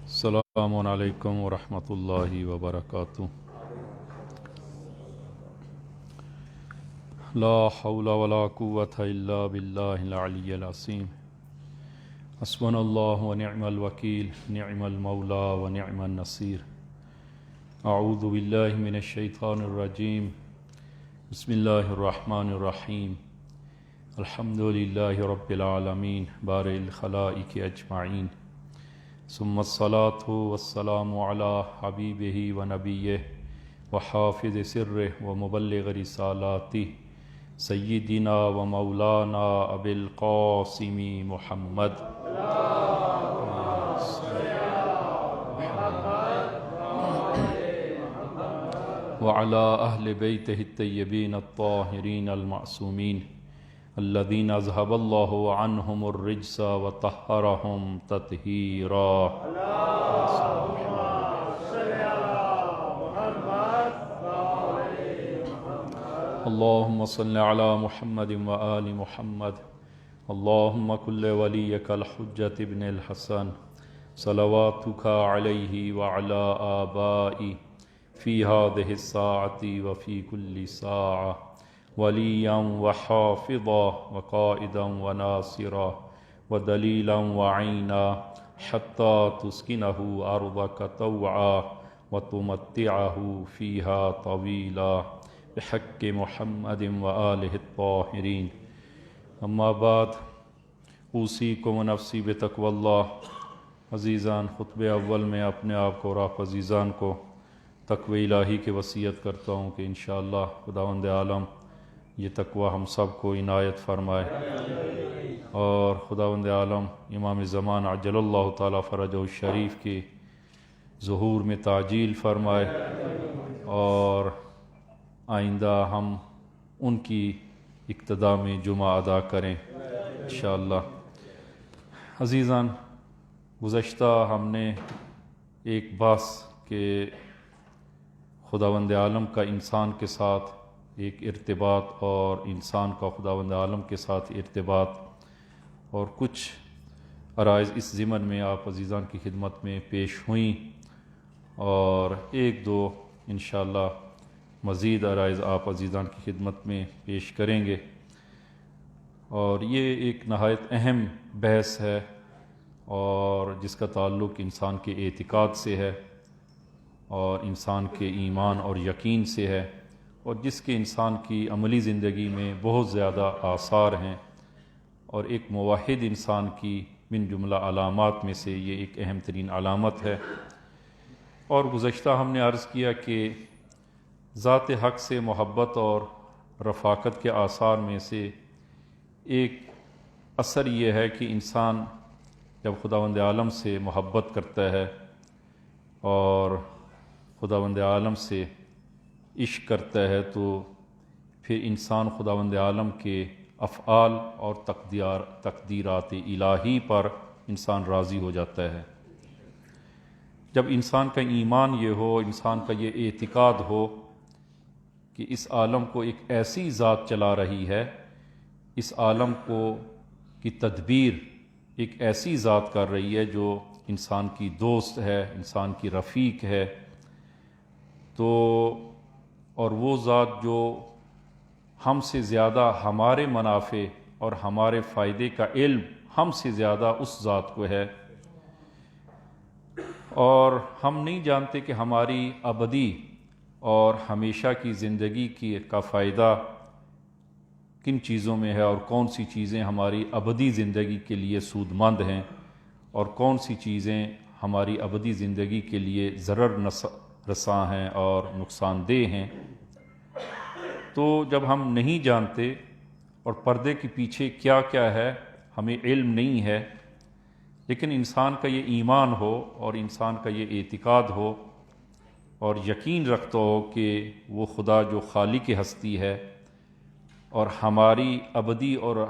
السلام علیکم ورحمۃ اللہ وبرکاتہ۔ لا حول ولا قوة الا باللہ العلی العظیم۔ حسبنا اللہ ونعم الوکیل، نعم المولا ونعم النصیر۔ اعوذ باللہ من الشیطان الرجیم، بسم اللہ الرحمن الرحیم۔ الحمد للہ رب العالمین بارئ الخلائق اجمعین، ثم الصلاة والسلام على حبیبہ ونبیہ وحافظ سرہ ومبلغ رسالاتہ سیدنا ومولانا ابی القاسم محمد وعلى اہل بیتہ الطیبین الطاہرین المعصومین الذین اذهب اللہ عنہم الرجس وطہرہم تطہیرا۔ اللہم صل علی محمد وآل محمد۔ اللہم کل ولیک الحجۃ ابن الحسن صلواتک علیہ وعلی آبائی فی هذه الساعة وفی کل ساعة ولیا وحافظا وقائدا وناصرا ودلیلا وعینا حتی تسکنہ ارضک طوعا وتمتعہ فیہا طویلا بحق محمد وآلہ الطاہرین۔ اما بعد، اوصیکم ونفسی بتقوی اللہ۔ عزیزان، خطبہ اول میں اپنے آپ کو اور آپ عزیزان کو تقوی الہی کی وصیت کرتا ہوں کہ انشاءاللہ خداوند عالم یہ تقوی ہم سب کو عنایت فرمائے، اور خداوند عالم امام زمان عجل اللہ تعالی فرجہ الشریف کے ظہور میں تعجیل فرمائے، اور آئندہ ہم ان کی اقتداء میں جمعہ ادا کریں انشاءاللہ۔ عزیزان، گزشتہ ہم نے ایک بحث کہ خداوند عالم کا انسان کے ساتھ ایک ارتباط اور انسان کا خداوند عالم کے ساتھ ارتباط، اور کچھ عرائض اس ضمن میں آپ عزیزان کی خدمت میں پیش ہوئیں، اور ایک دو انشاءاللہ مزید عرائض آپ عزیزان کی خدمت میں پیش کریں گے۔ اور یہ ایک نہایت اہم بحث ہے، اور جس کا تعلق انسان کے اعتقاد سے ہے، اور انسان کے ایمان اور یقین سے ہے، اور جس کے انسان کی عملی زندگی میں بہت زیادہ آثار ہیں، اور ایک موحد انسان کی من جملہ علامات میں سے یہ ایک اہم ترین علامت ہے۔ اور گزشتہ ہم نے عرض کیا کہ ذات حق سے محبت اور رفاقت کے آثار میں سے ایک اثر یہ ہے کہ انسان جب خداوند عالم سے محبت کرتا ہے اور خداوند عالم سے عشق کرتا ہے، تو پھر انسان خداوند عالم کے افعال اور تقدیرات الہی پر انسان راضی ہو جاتا ہے۔ جب انسان کا ایمان یہ ہو، انسان کا یہ اعتقاد ہو کہ اس عالم کو ایک ایسی ذات چلا رہی ہے، اس عالم کی تدبیر ایک ایسی ذات کر رہی ہے جو انسان کی دوست ہے، انسان کی رفیق ہے، تو اور وہ ذات جو ہم سے زیادہ ہمارے منافع اور ہمارے فائدے کا علم ہم سے زیادہ اس ذات کو ہے، اور ہم نہیں جانتے کہ ہماری ابدی اور ہمیشہ کی زندگی کا فائدہ کن چیزوں میں ہے، اور کون سی چیزیں ہماری ابدی زندگی کے لیے سود مند ہیں، اور کون سی چیزیں ہماری ابدی زندگی کے لیے ضرر رساں ہیں اور نقصان دہ ہیں۔ تو جب ہم نہیں جانتے اور پردے کے پیچھے کیا کیا ہے ہمیں علم نہیں ہے، لیکن انسان کا یہ ایمان ہو اور انسان کا یہ اعتقاد ہو اور یقین رکھتا ہو کہ وہ خدا جو خالق ہستی ہے اور ہماری ابدی اور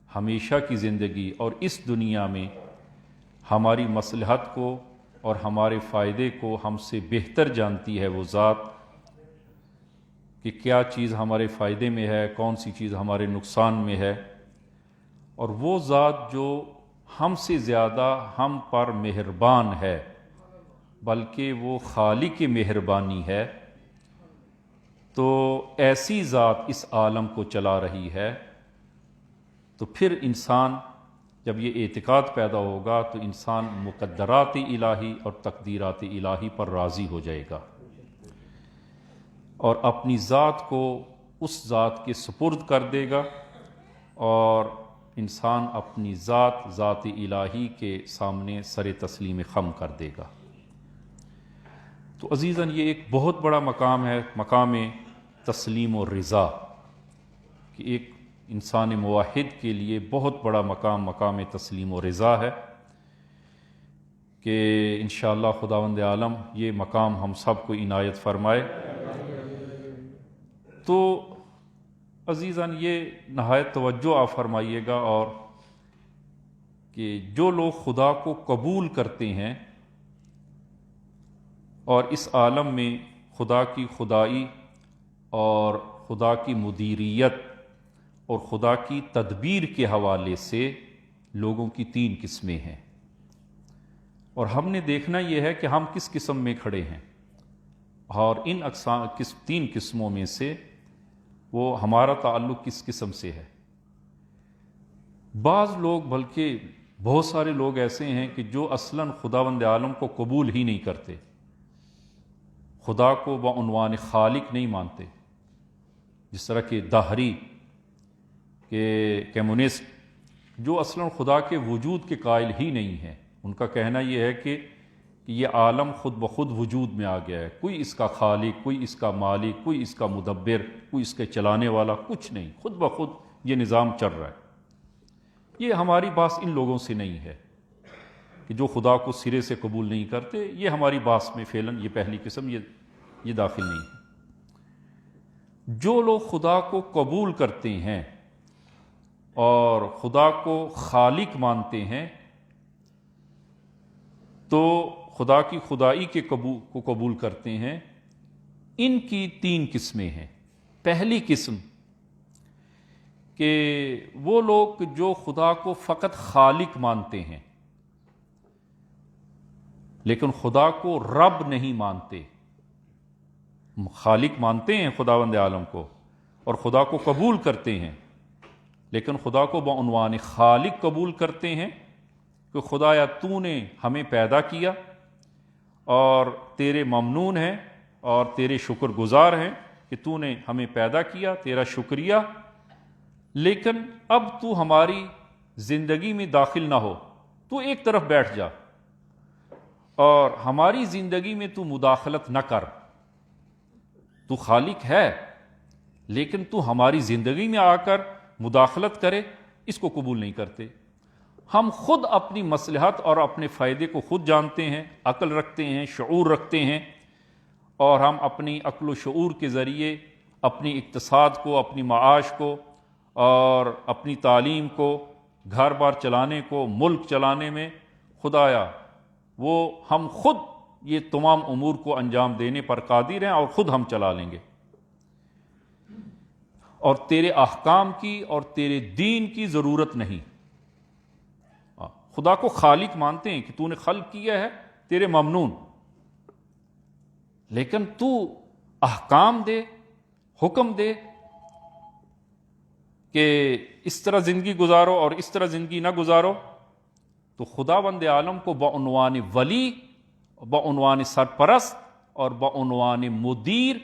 ہمیشہ کی زندگی اور اس دنیا میں ہماری مصلحت کو اور ہمارے فائدے کو ہم سے بہتر جانتی ہے وہ ذات، کہ کیا چیز ہمارے فائدے میں ہے، کون سی چیز ہمارے نقصان میں ہے، اور وہ ذات جو ہم سے زیادہ ہم پر مہربان ہے، بلکہ وہ خالق کی مہربانی ہے، تو ایسی ذات اس عالم کو چلا رہی ہے، تو پھر انسان جب یہ اعتقاد پیدا ہوگا تو انسان مقدرات الہی اور تقدیرات الہی پر راضی ہو جائے گا اور اپنی ذات کو اس ذات کے سپرد کر دے گا، اور انسان اپنی ذات الہی کے سامنے سر تسلیم خم کر دے گا۔ تو عزیزاً یہ ایک بہت بڑا مقام ہے، مقام تسلیم و رضا، کہ ایک انسان موحد کے لیے بہت بڑا مقام تسلیم و رضا ہے، کہ انشاءاللہ خداوند عالم یہ مقام ہم سب کو عنایت فرمائے۔ تو عزیزاً یہ نہایت توجہ آپ فرمائیے گا، اور کہ جو لوگ خدا کو قبول کرتے ہیں اور اس عالم میں خدا کی خدائی اور خدا کی مدیریت اور خدا کی تدبیر کے حوالے سے لوگوں کی 3 قسمیں ہیں، اور ہم نے دیکھنا یہ ہے کہ ہم کس قسم میں کھڑے ہیں، اور ان 3 قسموں میں سے وہ ہمارا تعلق کس قسم سے ہے۔ بعض لوگ، بلکہ بہت سارے لوگ ایسے ہیں کہ جو اصلاً خداوند عالم کو قبول ہی نہیں کرتے، خدا کو بعنوان خالق نہیں مانتے، جس طرح کہ داہری کہ کمیونسٹ، جو اصلاً خدا کے وجود کے قائل ہی نہیں ہیں۔ ان کا کہنا یہ ہے کہ یہ عالم خود بخود وجود میں آ گیا ہے، کوئی اس کا خالق، کوئی اس کا مالک، کوئی اس کا مدبر، کوئی اس کے چلانے والا، کچھ نہیں، خود بخود یہ نظام چل رہا ہے۔ یہ ہماری بات ان لوگوں سے نہیں ہے کہ جو خدا کو سرے سے قبول نہیں کرتے، یہ ہماری بات میں فعلاً یہ پہلی قسم یہ داخل نہیں ہے۔ جو لوگ خدا کو قبول کرتے ہیں اور خدا کو خالق مانتے ہیں، تو خدا کی خدائی کو قبول کرتے ہیں، ان کی 3 قسمیں ہیں۔ پہلی قسم کہ وہ لوگ جو خدا کو فقط خالق مانتے ہیں لیکن خدا کو رب نہیں مانتے، خالق مانتے ہیں خداوند عالم کو اور خدا کو قبول کرتے ہیں، لیکن خدا کو بعنوان خالق قبول کرتے ہیں کہ خدایا تو نے ہمیں پیدا کیا اور تیرے ممنون ہیں اور تیرے شکر گزار ہیں کہ تو نے ہمیں پیدا کیا، تیرا شکریہ، لیکن اب تو ہماری زندگی میں داخل نہ ہو، تو ایک طرف بیٹھ جا اور ہماری زندگی میں تو مداخلت نہ کر۔ تو خالق ہے لیکن تو ہماری زندگی میں آ کر مداخلت کرے، اس کو قبول نہیں کرتے۔ ہم خود اپنی مصلحت اور اپنے فائدے کو خود جانتے ہیں، عقل رکھتے ہیں، شعور رکھتے ہیں، اور ہم اپنی عقل و شعور کے ذریعے اپنی اقتصاد کو، اپنی معاش کو اور اپنی تعلیم کو، گھر بار چلانے کو، ملک چلانے میں خدایا وہ ہم خود یہ تمام امور کو انجام دینے پر قادر ہیں اور خود ہم چلا لیں گے، اور تیرے احکام کی اور تیرے دین کی ضرورت نہیں۔ خدا کو خالق مانتے ہیں کہ تو نے خلق کیا ہے، تیرے ممنون، لیکن تو احکام دے، حکم دے کہ اس طرح زندگی گزارو اور اس طرح زندگی نہ گزارو۔ تو خداوند عالم کو بعنوان ولی، بعنوان سرپرست اور بعنوان مدیر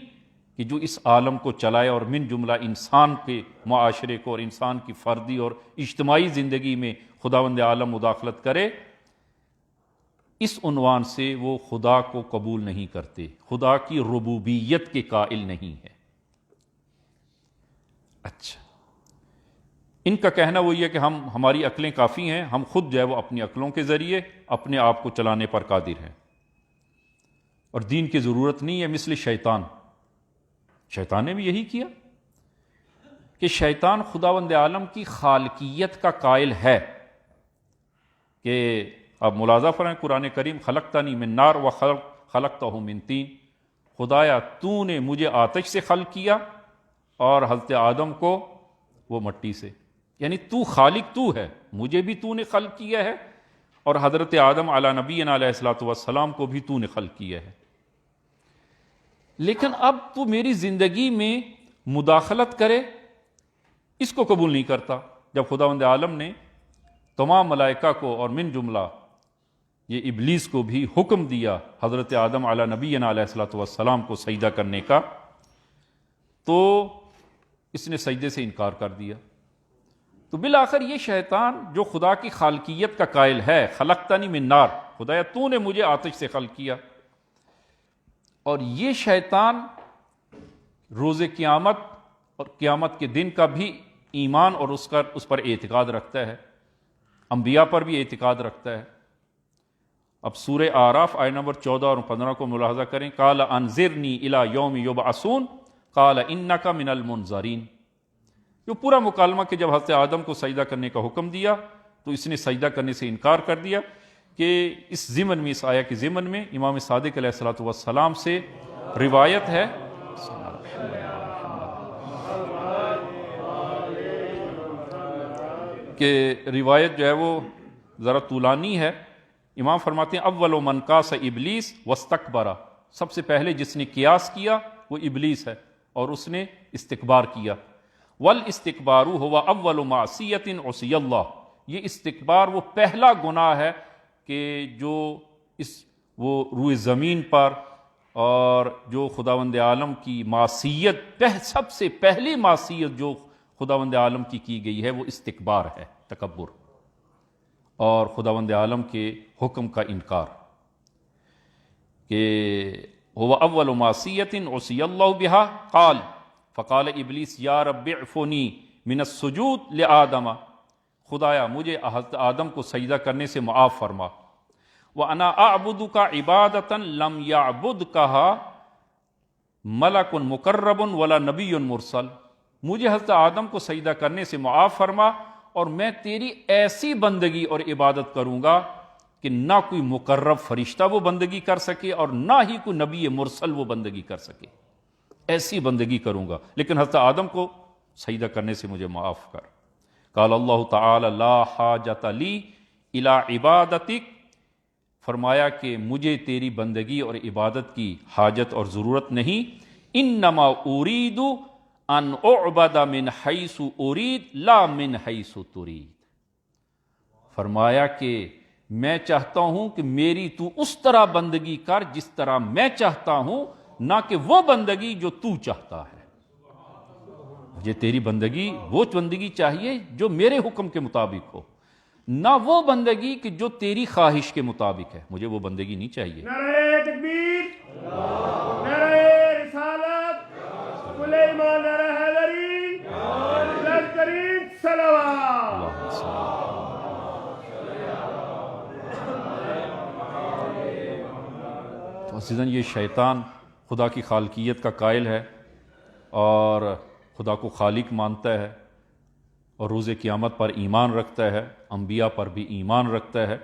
کہ جو اس عالم کو چلائے اور من جملہ انسان کے معاشرے کو اور انسان کی فردی اور اجتماعی زندگی میں خداوند عالم مداخلت کرے، اس عنوان سے وہ خدا کو قبول نہیں کرتے، خدا کی ربوبیت کے قائل نہیں ہے۔ اچھا، ان کا کہنا وہی ہے کہ ہماری عقلیں کافی ہیں، ہم خود جو ہے وہ اپنی عقلوں کے ذریعے اپنے آپ کو چلانے پر قادر ہیں اور دین کی ضرورت نہیں ہے۔ مثل شیطان نے بھی یہی کیا کہ شیطان خداوند عالم کی خالقیت کا قائل ہے، کہ اب ملاحظہ فرمائیں قرآن کریم، خلقتنی من نار و خلقتہ من طین، خدایا تو نے مجھے آتش سے خلق کیا اور حضرت آدم کو وہ مٹی سے، یعنی تو خالق تو ہے، مجھے بھی تو نے خلق کیا ہے اور حضرت آدم علی نبینا علیہ الصلوۃ والسلام کو بھی تو نے خلق کیا ہے، لیکن اب تو میری زندگی میں مداخلت کرے، اس کو قبول نہیں کرتا۔ جب خداوند عالم نے تمام ملائکہ کو اور من جملہ یہ ابلیس کو بھی حکم دیا حضرت آدم علی نبینا علیہ الصلوۃ والسلام کو سجدہ کرنے کا، تو اس نے سجدے سے انکار کر دیا۔ تو بالآخر یہ شیطان جو خدا کی خالقیت کا قائل ہے، خلقتنی من نار، خدایا تو نے مجھے آتش سے خلق کیا، اور یہ شیطان روز قیامت اور قیامت کے دن کا بھی ایمان اور اس پر اعتقاد رکھتا ہے، انبیاء پر بھی اعتقاد رکھتا ہے۔ اب سورہ اعراف آیت نمبر 14 اور 15 کو ملاحظہ کریں، قال انذرنی الی یوم یبعثون قال انک من المنظرین۔ جو پورا مکالمہ کہ جب حضرت آدم کو سجدہ کرنے کا حکم دیا تو اس نے سجدہ کرنے سے انکار کر دیا، کہ اس ضمن میں، اس آیہ کے ضمن میں امام صادق علیہ الصلوۃ والسلام سے روایت ہے کہ روایت جو ہے وہ ذرا طولانی ہے۔ امام فرماتے ہیں اول من قاس ابلیس واستکبر، سب سے پہلے جس نے قیاس کیا وہ ابلیس ہے اور اس نے استکبار کیا۔ والاستکبار هو اول معصیت عصی اللہ، یہ استکبار وہ پہلا گناہ ہے کہ جو وہ روئے زمین پر اور جو خداوند عالم کی معصیت، سب سے پہلی معصیت جو خداوند عالم کی گئی ہے وہ استکبار ہے، تکبر اور خداوند عالم کے حکم کا انکار، کہ هو اول معصیت عصی اللہ بہا قال فقال ابلیس یا رب اعفنی من السجود لآدم، خدایا مجھے حضرت آدم کو سجدہ کرنے سے معاف فرما، وَأَنَا أَعْبُدُكَ عِبَادَةً لَمْ يَعْبُدْكَهَا مَلَكٌ مُقَرَّبٌ وَلَا نَبِيٌّ مُرْسَلٌ، مجھے حضرت آدم کو سجدہ کرنے سے معاف فرما اور میں تیری ایسی بندگی اور عبادت کروں گا کہ نہ کوئی مقرب فرشتہ وہ بندگی کر سکے اور نہ ہی کوئی نبی مرسل وہ بندگی کر سکے، ایسی بندگی کروں گا، لیکن حضرت آدم کو سجدہ کرنے سے مجھے معاف کر۔ قال اللہ تعالی لا حاجت لی الی عبادتک، فرمایا کہ مجھے تیری بندگی اور عبادت کی حاجت اور ضرورت نہیں، انما ارید ان اعبد من حیث ارید لا من حیث ترید، فرمایا کہ میں چاہتا ہوں کہ میری تو اس طرح بندگی کر جس طرح میں چاہتا ہوں، نہ کہ وہ بندگی جو تو چاہتا ہے۔ مجھے تیری بندگی، وہ بندگی چاہیے جو میرے حکم کے مطابق ہو، نہ وہ بندگی کہ جو تیری خواہش کے مطابق ہے، مجھے وہ بندگی نہیں چاہیے۔ نعرہ تکبیر، نعرہ رسالت، کل ایمان، نعرہ حیدری، حضرت کریم صلوات۔ تو عزیزاً یہ شیطان خدا کی خالقیت کا قائل ہے اور خدا کو خالق مانتا ہے اور روز قیامت پر ایمان رکھتا ہے، انبیاء پر بھی ایمان رکھتا ہے،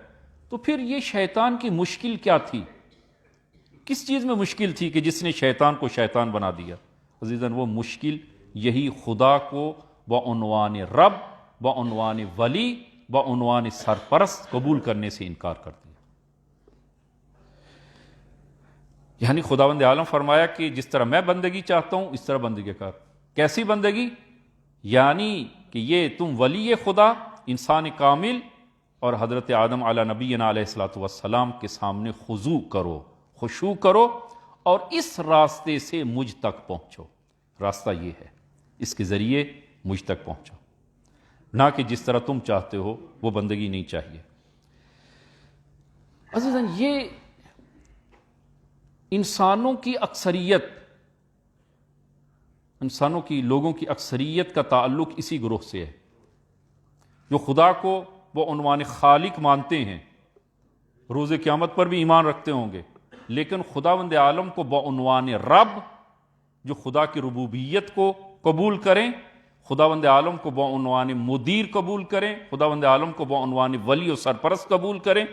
تو پھر یہ شیطان کی مشکل کیا تھی؟ کس چیز میں مشکل تھی کہ جس نے شیطان کو شیطان بنا دیا؟ عزیزاً وہ مشکل یہی خدا کو بعنوان رب، بعنوان ولی، بعنوان سرپرست قبول کرنے سے انکار کر دیا۔ یعنی خداوند عالم فرمایا کہ جس طرح میں بندگی چاہتا ہوں اس طرح بندگی کر۔ کیسی بندگی؟ یعنی کہ یہ تم ولی خدا، انسان کامل، اور حضرت آدم علی نبینا علیہ الصلوۃ والسلام کے سامنے خضوع کرو، خشوع کرو، اور اس راستے سے مجھ تک پہنچو۔ راستہ یہ ہے، اس کے ذریعے مجھ تک پہنچو، نہ کہ جس طرح تم چاہتے ہو وہ بندگی نہیں چاہیے۔ عزیزاً یہ انسانوں کی اکثریت، انسانوں کی، لوگوں کی اکثریت کا تعلق اسی گروہ سے ہے، جو خدا کو وہ عنوان خالق مانتے ہیں، روز قیامت پر بھی ایمان رکھتے ہوں گے، لیکن خداوند عالم کو بعنوان رب، جو خدا کی ربوبیت کو قبول کریں، خداوند عالم کو بعنوان مدیر قبول کریں، خداوند عالم کو بعنوان ولی و سرپرست قبول کریں،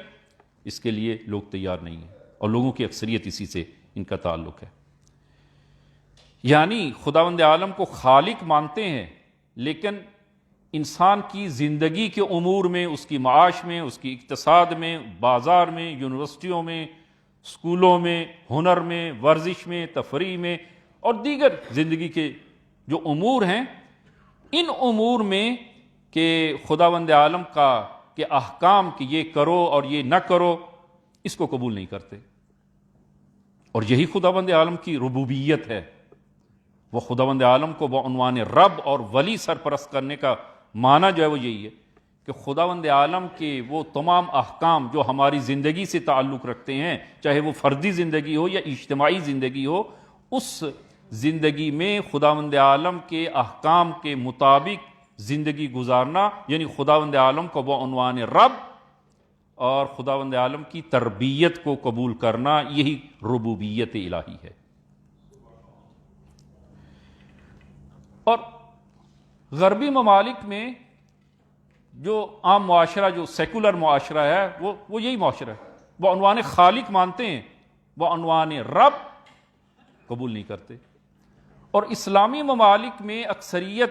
اس کے لیے لوگ تیار نہیں ہیں، اور لوگوں کی اکثریت اسی سے ان کا تعلق ہے۔ یعنی خداوند عالم کو خالق مانتے ہیں، لیکن انسان کی زندگی کے امور میں، اس کی معاش میں، اس کی اقتصاد میں، بازار میں، یونیورسٹیوں میں، اسکولوں میں، ہنر میں، ورزش میں، تفریح میں اور دیگر زندگی کے جو امور ہیں، ان امور میں کہ خداوند عالم کا کہ احکام کہ یہ کرو اور یہ نہ کرو، اس کو قبول نہیں کرتے۔ اور یہی خداوند عالم کی ربوبیت ہے۔ وہ خداوند عالم کو بعنوان رب اور ولی سرپرست کرنے کا معنی جو ہے وہ یہی ہے کہ خداوند عالم کے وہ تمام احکام جو ہماری زندگی سے تعلق رکھتے ہیں، چاہے وہ فردی زندگی ہو یا اجتماعی زندگی ہو، اس زندگی میں خداوند عالم کے احکام کے مطابق زندگی گزارنا، یعنی خداوند عالم کو بعنوان رب اور خداوند عالم کی تربیت کو قبول کرنا، یہی ربوبیت الہی ہے۔ اور غربی ممالک میں جو عام معاشرہ، جو سیکولر معاشرہ ہے، وہ یہی معاشرہ ہے۔ وہ عنوان خالق مانتے ہیں، وہ عنوان رب قبول نہیں کرتے۔ اور اسلامی ممالک میں اکثریت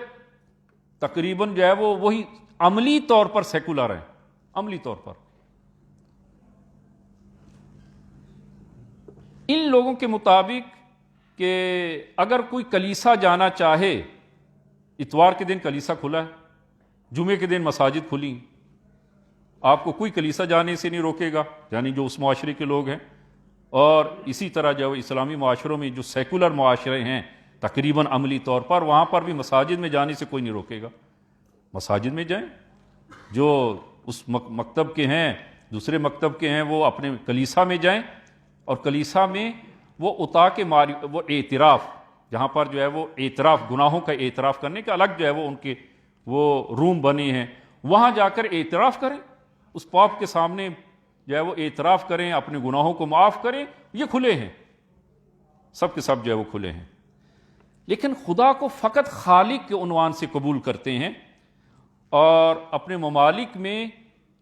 تقریباً جو ہے وہ وہی عملی طور پر سیکولر ہیں، عملی طور پر۔ ان لوگوں کے مطابق کہ اگر کوئی کلیسا جانا چاہے، اتوار کے دن کلیسا کھلا ہے، جمعے کے دن مساجد کھلی، آپ کو کوئی کلیسا جانے سے نہیں روکے گا، یعنی جو اس معاشرے کے لوگ ہیں۔ اور اسی طرح جو اسلامی معاشروں میں جو سیکولر معاشرے ہیں تقریباً عملی طور پر، وہاں پر بھی مساجد میں جانے سے کوئی نہیں روکے گا، مساجد میں جائیں۔ جو اس مکتب کے ہیں، دوسرے مکتب کے ہیں، وہ اپنے کلیسا میں جائیں، اور کلیسا میں وہ عطا کے وہ اعتراف، جہاں پر جو ہے وہ اعتراف، گناہوں کا اعتراف کرنے کا الگ جو ہے وہ ان کے وہ روم بنے ہیں، وہاں جا کر اعتراف کریں، اس پاپ کے سامنے جو ہے وہ اعتراف کریں، اپنے گناہوں کو معاف کریں۔ یہ کھلے ہیں، سب کے سب جو ہے وہ کھلے ہیں۔ لیکن خدا کو فقط خالق کے عنوان سے قبول کرتے ہیں، اور اپنے ممالک میں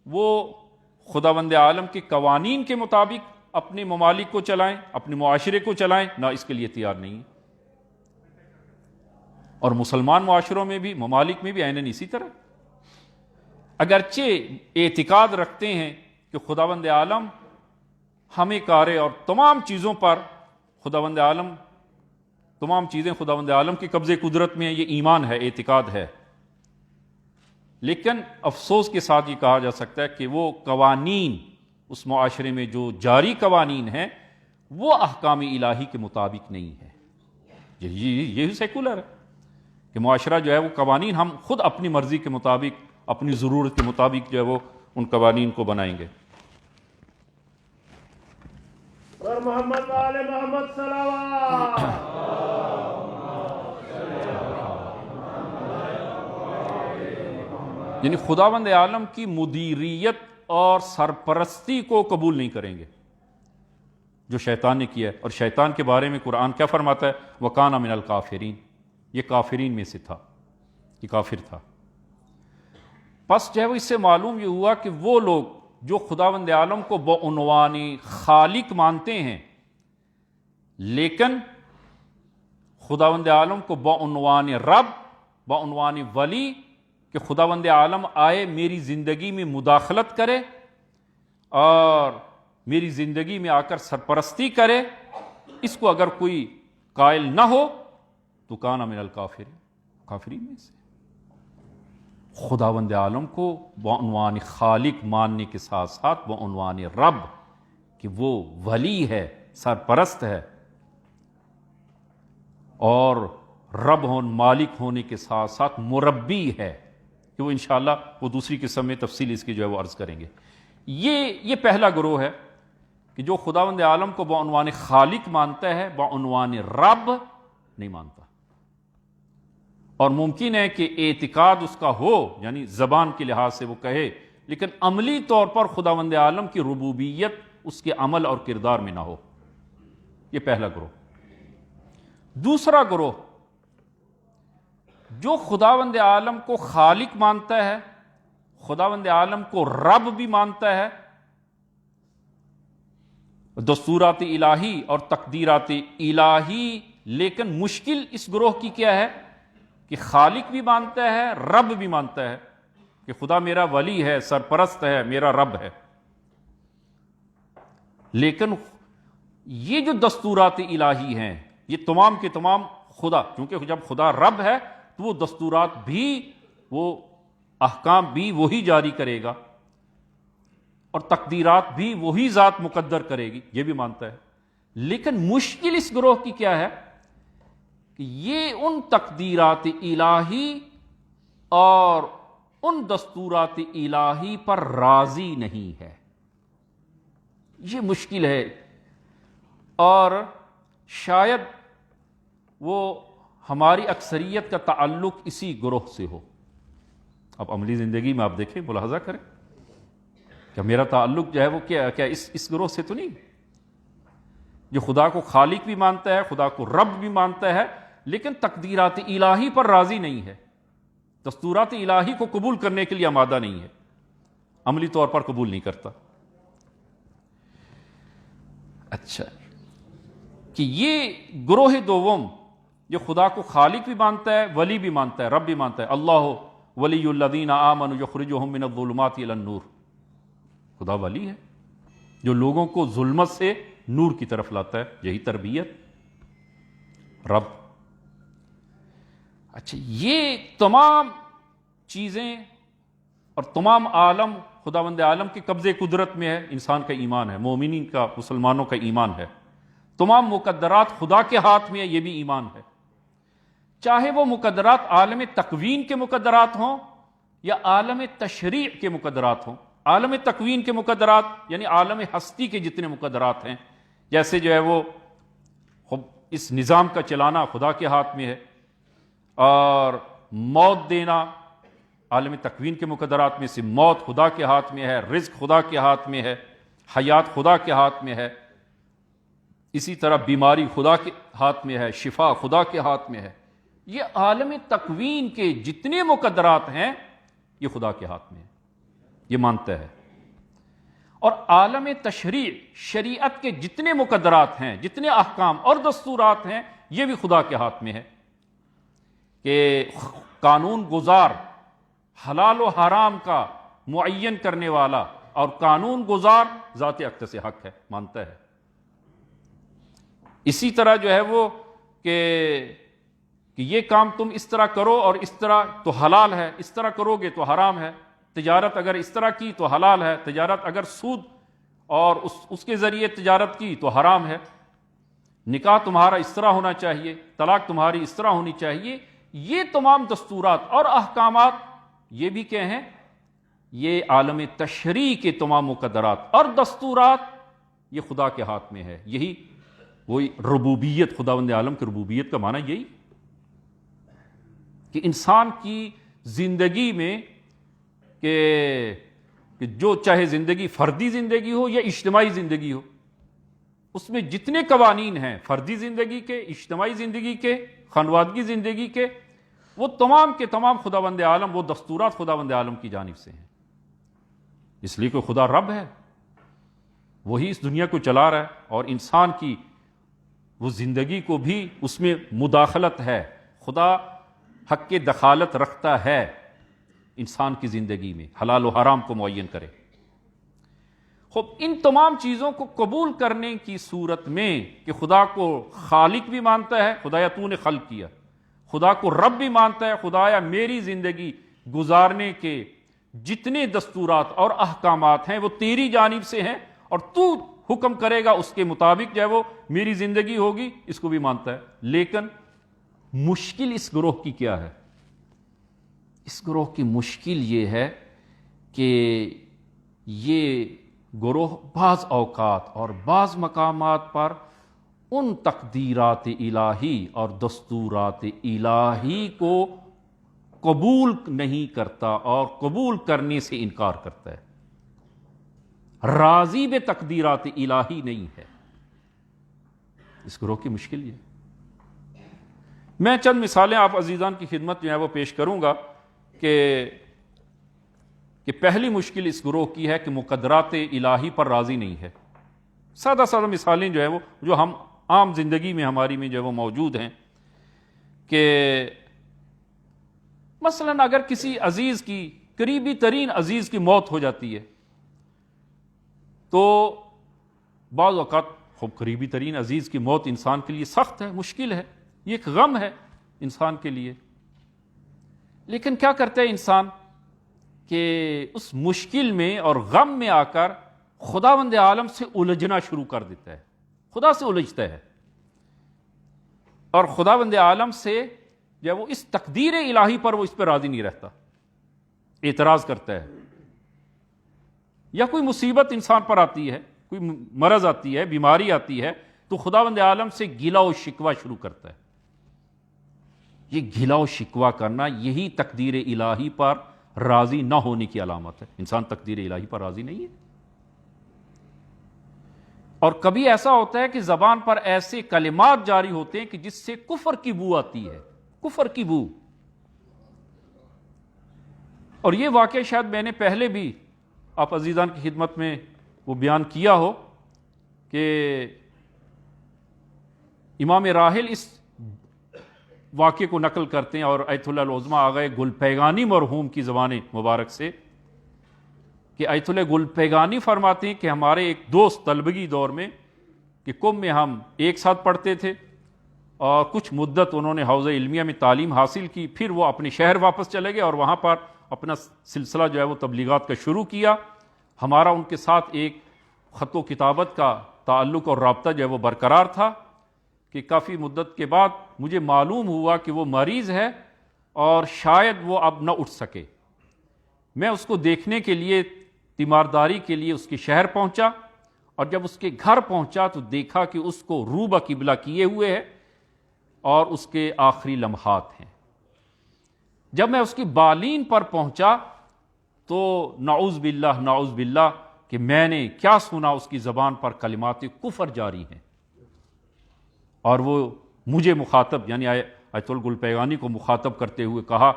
وہ خداوند عالم کے قوانین کے مطابق اپنے ممالک کو چلائیں، اپنے معاشرے کو چلائیں، نہ اس کے لیے تیار نہیں ہیں۔ اور مسلمان معاشروں میں بھی، ممالک میں بھی عیناً اسی طرح، اگرچہ اعتقاد رکھتے ہیں کہ خداوند عالم ہمیں کارے اور تمام چیزوں پر خداوند عالم، تمام چیزیں خداوند عالم کے قبضے قدرت میں ہیں، یہ ایمان ہے، اعتقاد ہے۔ لیکن افسوس کے ساتھ یہ کہا جا سکتا ہے کہ وہ قوانین اس معاشرے میں جو جاری قوانین ہیں، وہ احکام الہی کے مطابق نہیں ہے۔ یہی سیکولر ہے کہ معاشرہ جو ہے وہ قوانین ہم خود اپنی مرضی کے مطابق، اپنی ضرورت کے مطابق جو ہے وہ ان قوانین کو بنائیں گے۔ اور محمد آل محمد صلوات۔ یعنی خداوند عالم کی مدیریت اور سرپرستی کو قبول نہیں کریں گے جو شیطان نے کیا ہے۔ اور شیطان کے بارے میں قرآن کیا فرماتا ہے؟ وَكَانَ مِنَ الْكَافِرِينَ، یہ کافرین میں سے تھا، یہ کافر تھا۔ پس جو ہے وہ اس سے معلوم یہ ہوا کہ وہ لوگ جو خداوند عالم کو بعنوان خالق مانتے ہیں، لیکن خداوند عالم کو بعنوان رب، بعنوان ولی، کہ خداوند عالم آئے میری زندگی میں مداخلت کرے اور میری زندگی میں آ کر سرپرستی کرے، اس کو اگر کوئی قائل نہ ہو تو کان من الکافرین، کافرین میں سے۔ خداوند عالم کو بعنوان خالق ماننے کے ساتھ ساتھ بعنوان رب، کہ وہ ولی ہے، سرپرست ہے، اور رب مالک ہونے کے ساتھ ساتھ مربی ہے، کہ وہ انشاءاللہ وہ دوسری قسم میں تفصیل اس کی جو ہے وہ عرض کریں گے۔ یہ پہلا گروہ ہے کہ جو خداوند عالم کو بعنوان خالق مانتا ہے، بعنوان رب نہیں مانتا۔ اور ممکن ہے کہ اعتقاد اس کا ہو، یعنی زبان کے لحاظ سے وہ کہے، لیکن عملی طور پر خداوند عالم کی ربوبیت اس کے عمل اور کردار میں نہ ہو۔ یہ پہلا گروہ۔ دوسرا گروہ جو خداوند عالم کو خالق مانتا ہے، خداوند عالم کو رب بھی مانتا ہے، دستورات الہی اور تقدیرات الہی، لیکن مشکل اس گروہ کی کیا ہے کہ خالق بھی مانتا ہے، رب بھی مانتا ہے کہ خدا میرا ولی ہے، سرپرست ہے، میرا رب ہے، لیکن یہ جو دستورات الہی ہیں یہ تمام کے تمام خدا، کیونکہ جب خدا رب ہے تو وہ دستورات بھی، وہ احکام بھی وہی جاری کرے گا اور تقدیرات بھی وہی ذات مقدر کرے گی، یہ بھی مانتا ہے۔ لیکن مشکل اس گروہ کی کیا ہے کہ یہ ان تقدیرات الہی اور ان دستورات الہی پر راضی نہیں ہے، یہ مشکل ہے، اور شاید وہ ہماری اکثریت کا تعلق اسی گروہ سے ہو۔ اب عملی زندگی میں آپ دیکھیں، ملاحظہ کریں، کیا میرا تعلق جو ہے وہ کیا اس گروہ سے تو نہیں، جو خدا کو خالق بھی مانتا ہے، خدا کو رب بھی مانتا ہے، لیکن تقدیرات الہی پر راضی نہیں ہے، دستورات الہی کو قبول کرنے کے لیے آمادہ نہیں ہے، عملی طور پر قبول نہیں کرتا۔ اچھا، کہ یہ گروہ دوم جو خدا کو خالق بھی مانتا ہے، ولی بھی مانتا ہے، رب بھی مانتا ہے، اللہ ولی الذین آمنوا یخرجہم من الظلمات الی النور، خدا ولی ہے جو لوگوں کو ظلمت سے نور کی طرف لاتا ہے، یہی تربیت رب۔ اچھا، یہ تمام چیزیں اور تمام عالم خداوند عالم کے قبضے قدرت میں ہے، انسان کا ایمان ہے، مومنین کا، مسلمانوں کا ایمان ہے، تمام مقدرات خدا کے ہاتھ میں ہے، یہ بھی ایمان ہے، چاہے وہ مقدرات عالم تکوین کے مقدرات ہوں یا عالم تشریع کے مقدرات ہوں۔ عالم تکوین کے مقدرات یعنی عالم ہستی کے جتنے مقدرات ہیں، جیسے جو ہے وہ اس نظام کا چلانا خدا کے ہاتھ میں ہے، اور موت دینا عالم تکوین کے مقدرات میں سے، موت خدا کے ہاتھ میں ہے، رزق خدا کے ہاتھ میں ہے، حیات خدا کے ہاتھ میں ہے، اسی طرح بیماری خدا کے ہاتھ میں ہے، شفا خدا کے ہاتھ میں ہے۔ یہ عالم تکوین کے جتنے مقدرات ہیں یہ خدا کے ہاتھ میں ہے، یہ مانتا ہے۔ اور عالم تشریع، شریعت کے جتنے مقدرات ہیں، جتنے احکام اور دستورات ہیں، یہ بھی خدا کے ہاتھ میں ہے، کہ قانون گزار، حلال و حرام کا معین کرنے والا اور قانون گزار ذات اقدس حق ہے، مانتا ہے۔ اسی طرح جو ہے وہ کہ یہ کام تم اس طرح کرو اور اس طرح تو حلال ہے، اس طرح کرو گے تو حرام ہے، تجارت اگر اس طرح کی تو حلال ہے، تجارت اگر سود اور اس کے ذریعے تجارت کی تو حرام ہے، نکاح تمہارا اس طرح ہونا چاہیے، طلاق تمہاری اس طرح ہونی چاہیے، یہ تمام دستورات اور احکامات یہ بھی کیا ہیں؟ یہ عالم تشریع کے تمام مقدرات اور دستورات یہ خدا کے ہاتھ میں ہے۔ یہی وہی ربوبیت، خداوند عالم کی ربوبیت کا معنی یہی کہ انسان کی زندگی میں کہ جو چاہے زندگی فردی زندگی ہو یا اجتماعی زندگی ہو، اس میں جتنے قوانین ہیں فردی زندگی کے، اجتماعی زندگی کے، خانوادگی زندگی کے، وہ تمام کے تمام خداوند عالم، وہ دستورات خداوند عالم کی جانب سے ہیں۔ اس لیے کوئی خدا رب ہے، وہی اس دنیا کو چلا رہا ہے، اور انسان کی وہ زندگی کو بھی اس میں مداخلت ہے، خدا حق کے دخالت رکھتا ہے انسان کی زندگی میں، حلال و حرام کو معین کرے۔ خب ان تمام چیزوں کو قبول کرنے کی صورت میں کہ خدا کو خالق بھی مانتا ہے، خدایا تو نے خلق کیا، خدا کو رب بھی مانتا ہے، خدایا میری زندگی گزارنے کے جتنے دستورات اور احکامات ہیں وہ تیری جانب سے ہیں، اور تو حکم کرے گا اس کے مطابق جو ہے وہ میری زندگی ہوگی، اس کو بھی مانتا ہے۔ لیکن مشکل اس گروہ کی کیا ہے؟ اس گروہ کی مشکل یہ ہے کہ یہ گروہ بعض اوقات اور بعض مقامات پر ان تقدیرات الہی اور دستورات الہی کو قبول نہیں کرتا اور قبول کرنے سے انکار کرتا ہے، راضی بے تقدیرات الہی نہیں ہے۔ اس گروہ کی مشکل یہ، میں چند مثالیں آپ عزیزان کی خدمت جو ہے وہ پیش کروں گا کہ پہلی مشکل اس گروہ کی ہے کہ مقدرات الہی پر راضی نہیں ہے۔ سادہ سادہ مثالیں جو ہے وہ جو ہم عام زندگی میں ہماری میں جو ہے وہ موجود ہیں، کہ مثلاً اگر کسی عزیز کی، قریبی ترین عزیز کی موت ہو جاتی ہے تو بعض اوقات خوب قریبی ترین عزیز کی موت انسان کے لیے سخت ہے، مشکل ہے، یہ ایک غم ہے انسان کے لیے. لیکن کیا کرتا ہے انسان کہ اس مشکل میں اور غم میں آ کر خداوند عالم سے الجھنا شروع کر دیتا ہے، خدا سے الجھتا ہے، اور خداوند عالم سے جب وہ اس تقدیر الہی پر وہ اس پہ راضی نہیں رہتا، اعتراض کرتا ہے. یا کوئی مصیبت انسان پر آتی ہے، کوئی مرض آتی ہے، بیماری آتی ہے، تو خداوند عالم سے گلہ و شکوہ شروع کرتا ہے. یہ گلہ و شکوہ کرنا یہی تقدیر الہی پر راضی نہ ہونے کی علامت ہے. انسان تقدیر الہی پر راضی نہیں ہے. اور کبھی ایسا ہوتا ہے کہ زبان پر ایسے کلمات جاری ہوتے ہیں کہ جس سے کفر کی بو آتی ہے، کفر کی بو. اور یہ واقعہ شاید میں نے پہلے بھی آپ عزیزان کی خدمت میں وہ بیان کیا ہو کہ امام راحل اس واقعے کو نقل کرتے ہیں، اور ایت اللہ العظمی آغا گل پیگانی مرحوم کی زبان مبارک سے، کہ ایت اللہ گل پیگانی فرماتے ہیں کہ ہمارے ایک دوست طلبگی دور میں کہ قم میں ہم ایک ساتھ پڑھتے تھے، اور کچھ مدت انہوں نے حوزہ علمیہ میں تعلیم حاصل کی، پھر وہ اپنے شہر واپس چلے گئے اور وہاں پر اپنا سلسلہ جو ہے وہ تبلیغات کا شروع کیا. ہمارا ان کے ساتھ ایک خط و کتابت کا تعلق اور رابطہ جو ہے وہ برقرار تھا، کہ کافی مدت کے بعد مجھے معلوم ہوا کہ وہ مریض ہے اور شاید وہ اب نہ اٹھ سکے. میں اس کو دیکھنے کے لیے، تیمارداری کے لیے اس کے شہر پہنچا، اور جب اس کے گھر پہنچا تو دیکھا کہ اس کو روبہ قبلہ کیے ہوئے ہے اور اس کے آخری لمحات ہیں. جب میں اس کی بالین پر پہنچا تو نعوذ باللہ کہ میں نے کیا سنا، اس کی زبان پر کلمات کفر جاری ہیں. اور وہ مجھے مخاطب، یعنی ایت الگل پیغانی کو مخاطب کرتے ہوئے کہا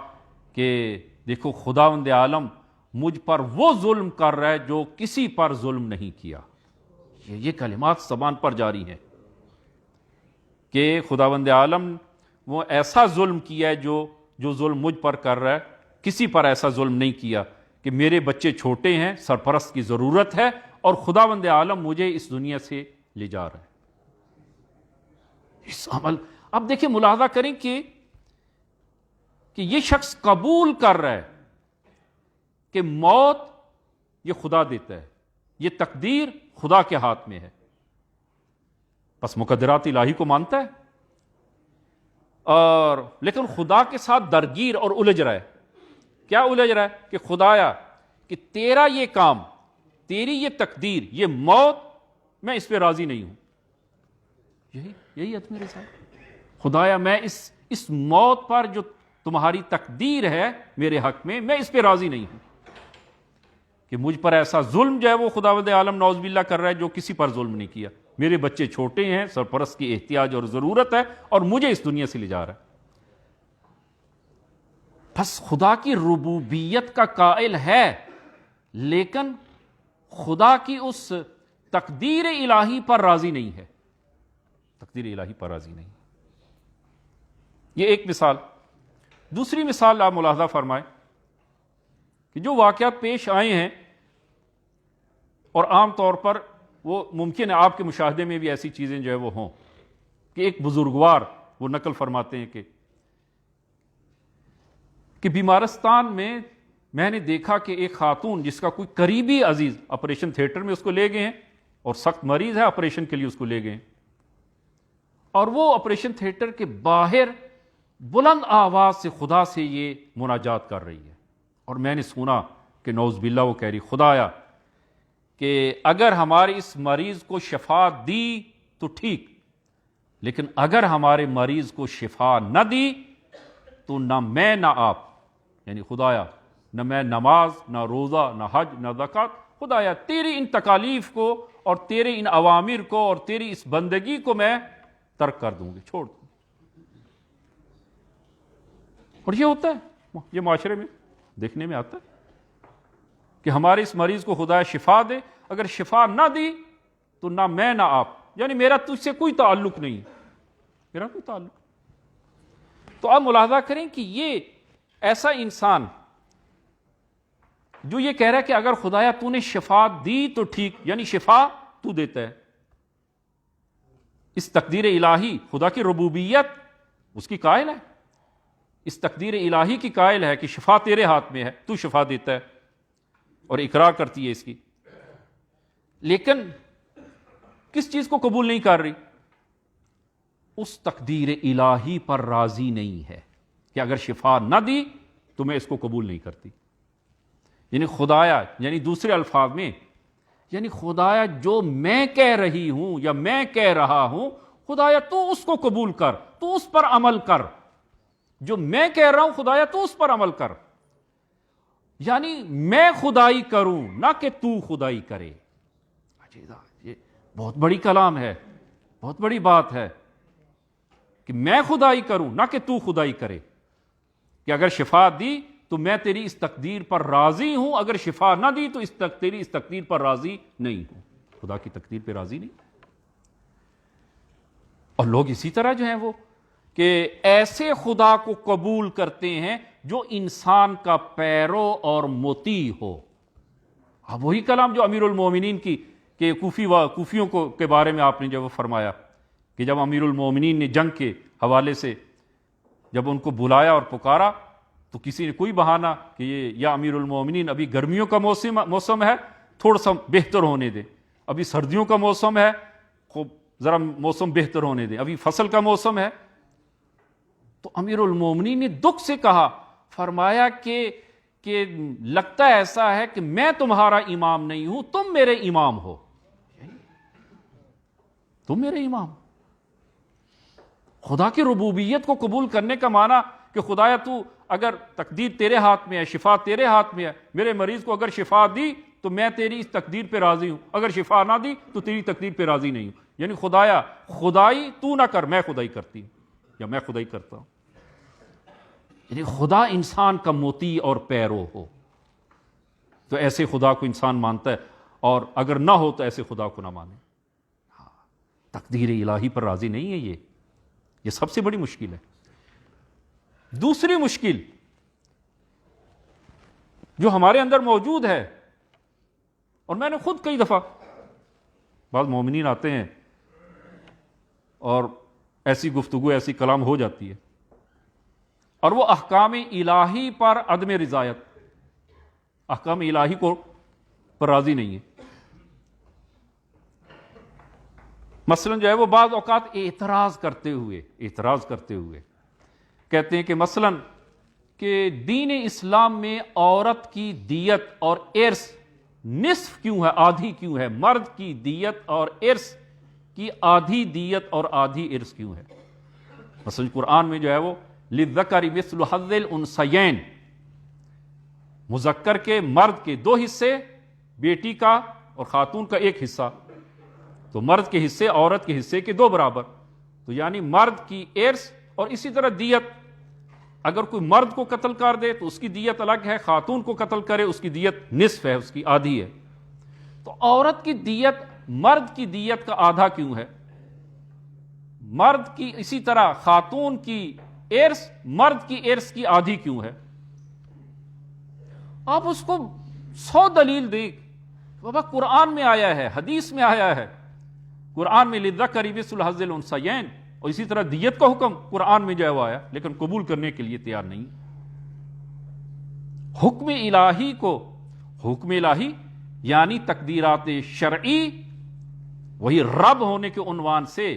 کہ دیکھو خداوند عالم مجھ پر وہ ظلم کر رہا ہے جو کسی پر ظلم نہیں کیا. یہ کلمات زبان پر جاری ہیں کہ خداوند عالم وہ ایسا ظلم کیا ہے جو ظلم مجھ پر کر رہا ہے، کسی پر ایسا ظلم نہیں کیا، کہ میرے بچے چھوٹے ہیں، سرپرست کی ضرورت ہے، اور خداوند عالم مجھے اس دنیا سے لے جا رہا ہے. اس عمل اب دیکھیں، ملاحظہ کریں کہ یہ شخص قبول کر رہا ہے کہ موت یہ خدا دیتا ہے، یہ تقدیر خدا کے ہاتھ میں ہے، بس مقدرات الہی کو مانتا ہے، اور لیکن خدا کے ساتھ درگیر اور الجھ رہا ہے. کیا الجھ رہا ہے؟ کہ خدایا کہ تیرا یہ کام، تیری یہ تقدیر، یہ موت، میں اس پہ راضی نہیں ہوں. یہی عدم رضا. خدایا میں اس موت پر جو تمہاری تقدیر ہے میرے حق میں اس پہ راضی نہیں ہوں، کہ مجھ پر ایسا ظلم جو ہے وہ خداوند عالم نعوذ باللہ کر رہا ہے جو کسی پر ظلم نہیں کیا. میرے بچے چھوٹے ہیں، سرپرست کی احتیاج اور ضرورت ہے، اور مجھے اس دنیا سے لے جا رہا ہے. بس خدا کی ربوبیت کا قائل ہے، لیکن خدا کی اس تقدیر الہی پر راضی نہیں ہے، تقدیر الہی پر راضی نہیں. یہ ایک مثال. دوسری مثال آپ ملاحظہ فرمائیں کہ جو واقعات پیش آئے ہیں، اور عام طور پر وہ ممکن ہے آپ کے مشاہدے میں بھی ایسی چیزیں جو ہے وہ ہوں، کہ ایک بزرگوار وہ نقل فرماتے ہیں کہ بیمارستان میں نے دیکھا کہ ایک خاتون جس کا کوئی قریبی عزیز آپریشن تھیٹر میں اس کو لے گئے ہیں، اور سخت مریض ہے، آپریشن کے لیے اس کو لے گئے ہیں، اور وہ آپریشن تھیٹر کے باہر بلند آواز سے خدا سے یہ مناجات کر رہی ہے. اور میں نے سنا کہ نعوذ باللہ وہ کہہ رہی، خدایا کہ اگر ہمارے اس مریض کو شفا دی تو ٹھیک، لیکن اگر ہمارے مریض کو شفا نہ دی تو نہ میں نہ آپ، یعنی خدایا نہ میں نماز، نہ روزہ، نہ حج، نہ زکوٰۃ، خدایا تیری ان تکالیف کو اور تیرے ان اوامر کو اور تیری اس بندگی کو میں ترک کر دوں گی، چھوڑ دوں. اور یہ ہوتا ہے، یہ معاشرے میں دیکھنے میں آتا ہے کہ ہمارے اس مریض کو خدا شفا دے، اگر شفا نہ دی تو نہ میں نہ آپ، یعنی میرا تجھ سے کوئی تعلق نہیں، میرا کوئی تعلق. تو آپ ملاحظہ کریں کہ یہ ایسا انسان جو یہ کہہ رہا ہے کہ اگر خدایا تو نے شفا دی تو ٹھیک، یعنی شفا تو دیتا ہے، اس تقدیر الہی، خدا کی ربوبیت اس کی قائل ہے، اس تقدیر الہی کی قائل ہے کہ شفا تیرے ہاتھ میں ہے، تو شفا دیتا ہے، اور اقرار کرتی ہے اس کی، لیکن کس چیز کو قبول نہیں کر رہی؟ اس تقدیر الہی پر راضی نہیں ہے کہ اگر شفا نہ دی تو میں اس کو قبول نہیں کرتی. یعنی خدایا، یعنی دوسرے الفاظ میں، یعنی خدایا جو میں کہہ رہی ہوں یا میں کہہ رہا ہوں، خدایا تو اس کو قبول کر، تو اس پر عمل کر، جو میں کہہ رہا ہوں خدایا تو اس پر عمل کر. یعنی میں خدائی کروں نہ کہ تو خدائی کرے. یہ بہت بڑی کلام ہے، بہت بڑی بات ہے کہ میں خدائی کروں نہ کہ تو خدائی کرے، کہ اگر شفا دی تو میں تیری اس تقدیر پر راضی ہوں، اگر شفا نہ دی تو تیری اس تقدیر پر راضی نہیں ہوں. خدا کی تقدیر پہ راضی نہیں. اور لوگ اسی طرح جو ہیں وہ کہ ایسے خدا کو قبول کرتے ہیں جو انسان کا پیرو اور مطیع ہو. اب وہی کلام جو امیر المومنین کی کہ کوفیوں کو کے بارے میں آپ نے جب فرمایا کہ جب امیر المومنین نے جنگ کے حوالے سے جب ان کو بلایا اور پکارا تو کسی نے کوئی بہانہ کہ یہ یا امیر المومنین ابھی گرمیوں کا موسم ہے، تھوڑا سا بہتر ہونے دیں، ابھی سردیوں کا موسم ہے، خوب ذرا موسم بہتر ہونے دیں، ابھی فصل کا موسم ہے. تو امیر المومنین نے دکھ سے کہا، فرمایا کہ لگتا ایسا ہے کہ میں تمہارا امام نہیں ہوں، تم میرے امام ہو. تم میرے امام. خدا کی ربوبیت کو قبول کرنے کا معنی کہ خدایا تو اگر تقدیر تیرے ہاتھ میں ہے، شفا تیرے ہاتھ میں ہے، میرے مریض کو اگر شفا دی تو میں تیری اس تقدیر پہ راضی ہوں، اگر شفا نہ دی تو تیری تقدیر پہ راضی نہیں ہوں. یعنی خدایا خدائی تو نہ کر، میں خدائی کرتی ہوں یا میں خدائی کرتا ہوں. یعنی خدا انسان کا مطیع اور پیرو ہو تو ایسے خدا کو انسان مانتا ہے، اور اگر نہ ہو تو ایسے خدا کو نہ مانے. تقدیر الہی پر راضی نہیں ہے. یہ سب سے بڑی مشکل ہے. دوسری مشکل جو ہمارے اندر موجود ہے، اور میں نے خود کئی دفعہ، بعض مومنین آتے ہیں اور ایسی گفتگو ایسی کلام ہو جاتی ہے اور وہ احکام الہی پر عدم رضایت، احکام الہی کو پر راضی نہیں ہے. مثلا جو ہے وہ بعض اوقات اعتراض کرتے ہوئے کہتے ہیں کہ مثلا کہ دین اسلام میں عورت کی دیت اور ارث نصف کیوں ہے، آدھی کیوں ہے؟ مرد کی دیت اور ارث کی آدھی دیت اور آدھی ارث کیوں ہے؟ مثلا قرآن میں جو ہے وہ للذکر مثل حظ الانثیین، مذکر کے مرد کے 2 حصے، بیٹی کا اور خاتون کا 1 حصہ، تو مرد کے حصے عورت کے حصے کے 2 برابر. تو یعنی مرد کی ارث اور اسی طرح دیت، اگر کوئی مرد کو قتل کر دے تو اس کی دیت الگ ہے، خاتون کو قتل کرے اس کی دیت نصف ہے، اس کی آدھی ہے. تو عورت کی دیت مرد کی دیت کا آدھا کیوں ہے؟ مرد کی اسی طرح خاتون کی ارث مرد کی ارث کی آدھی کیوں ہے؟ آپ اس کو 100 دلیل دیں، بابا قرآن میں آیا ہے، حدیث میں آیا ہے. قرآن میں للذکر مثل حظ الانثیین، اور اسی طرح دیت کا حکم قرآن میں جو ہے وہ آیا، لیکن قبول کرنے کے لیے تیار نہیں. حکم الہی یعنی تقدیرات شرعی، وہی رب ہونے کے عنوان سے،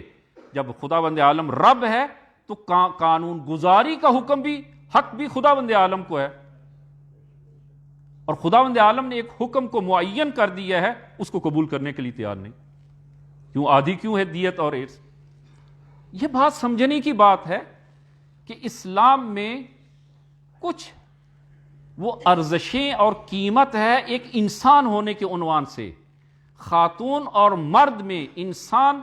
جب خداوند عالم رب ہے تو قانون گزاری کا حکم بھی، حق بھی خداوند عالم کو ہے. اور خداوند عالم نے ایک حکم کو معین کر دیا ہے، اس کو قبول کرنے کے لیے تیار نہیں. کیوں آدھی کیوں ہے دیت اور ارث؟ یہ بات سمجھنے کی بات ہے کہ اسلام میں کچھ وہ ارزشیں اور قیمت ہے ایک انسان ہونے کے عنوان سے. خاتون اور مرد میں انسان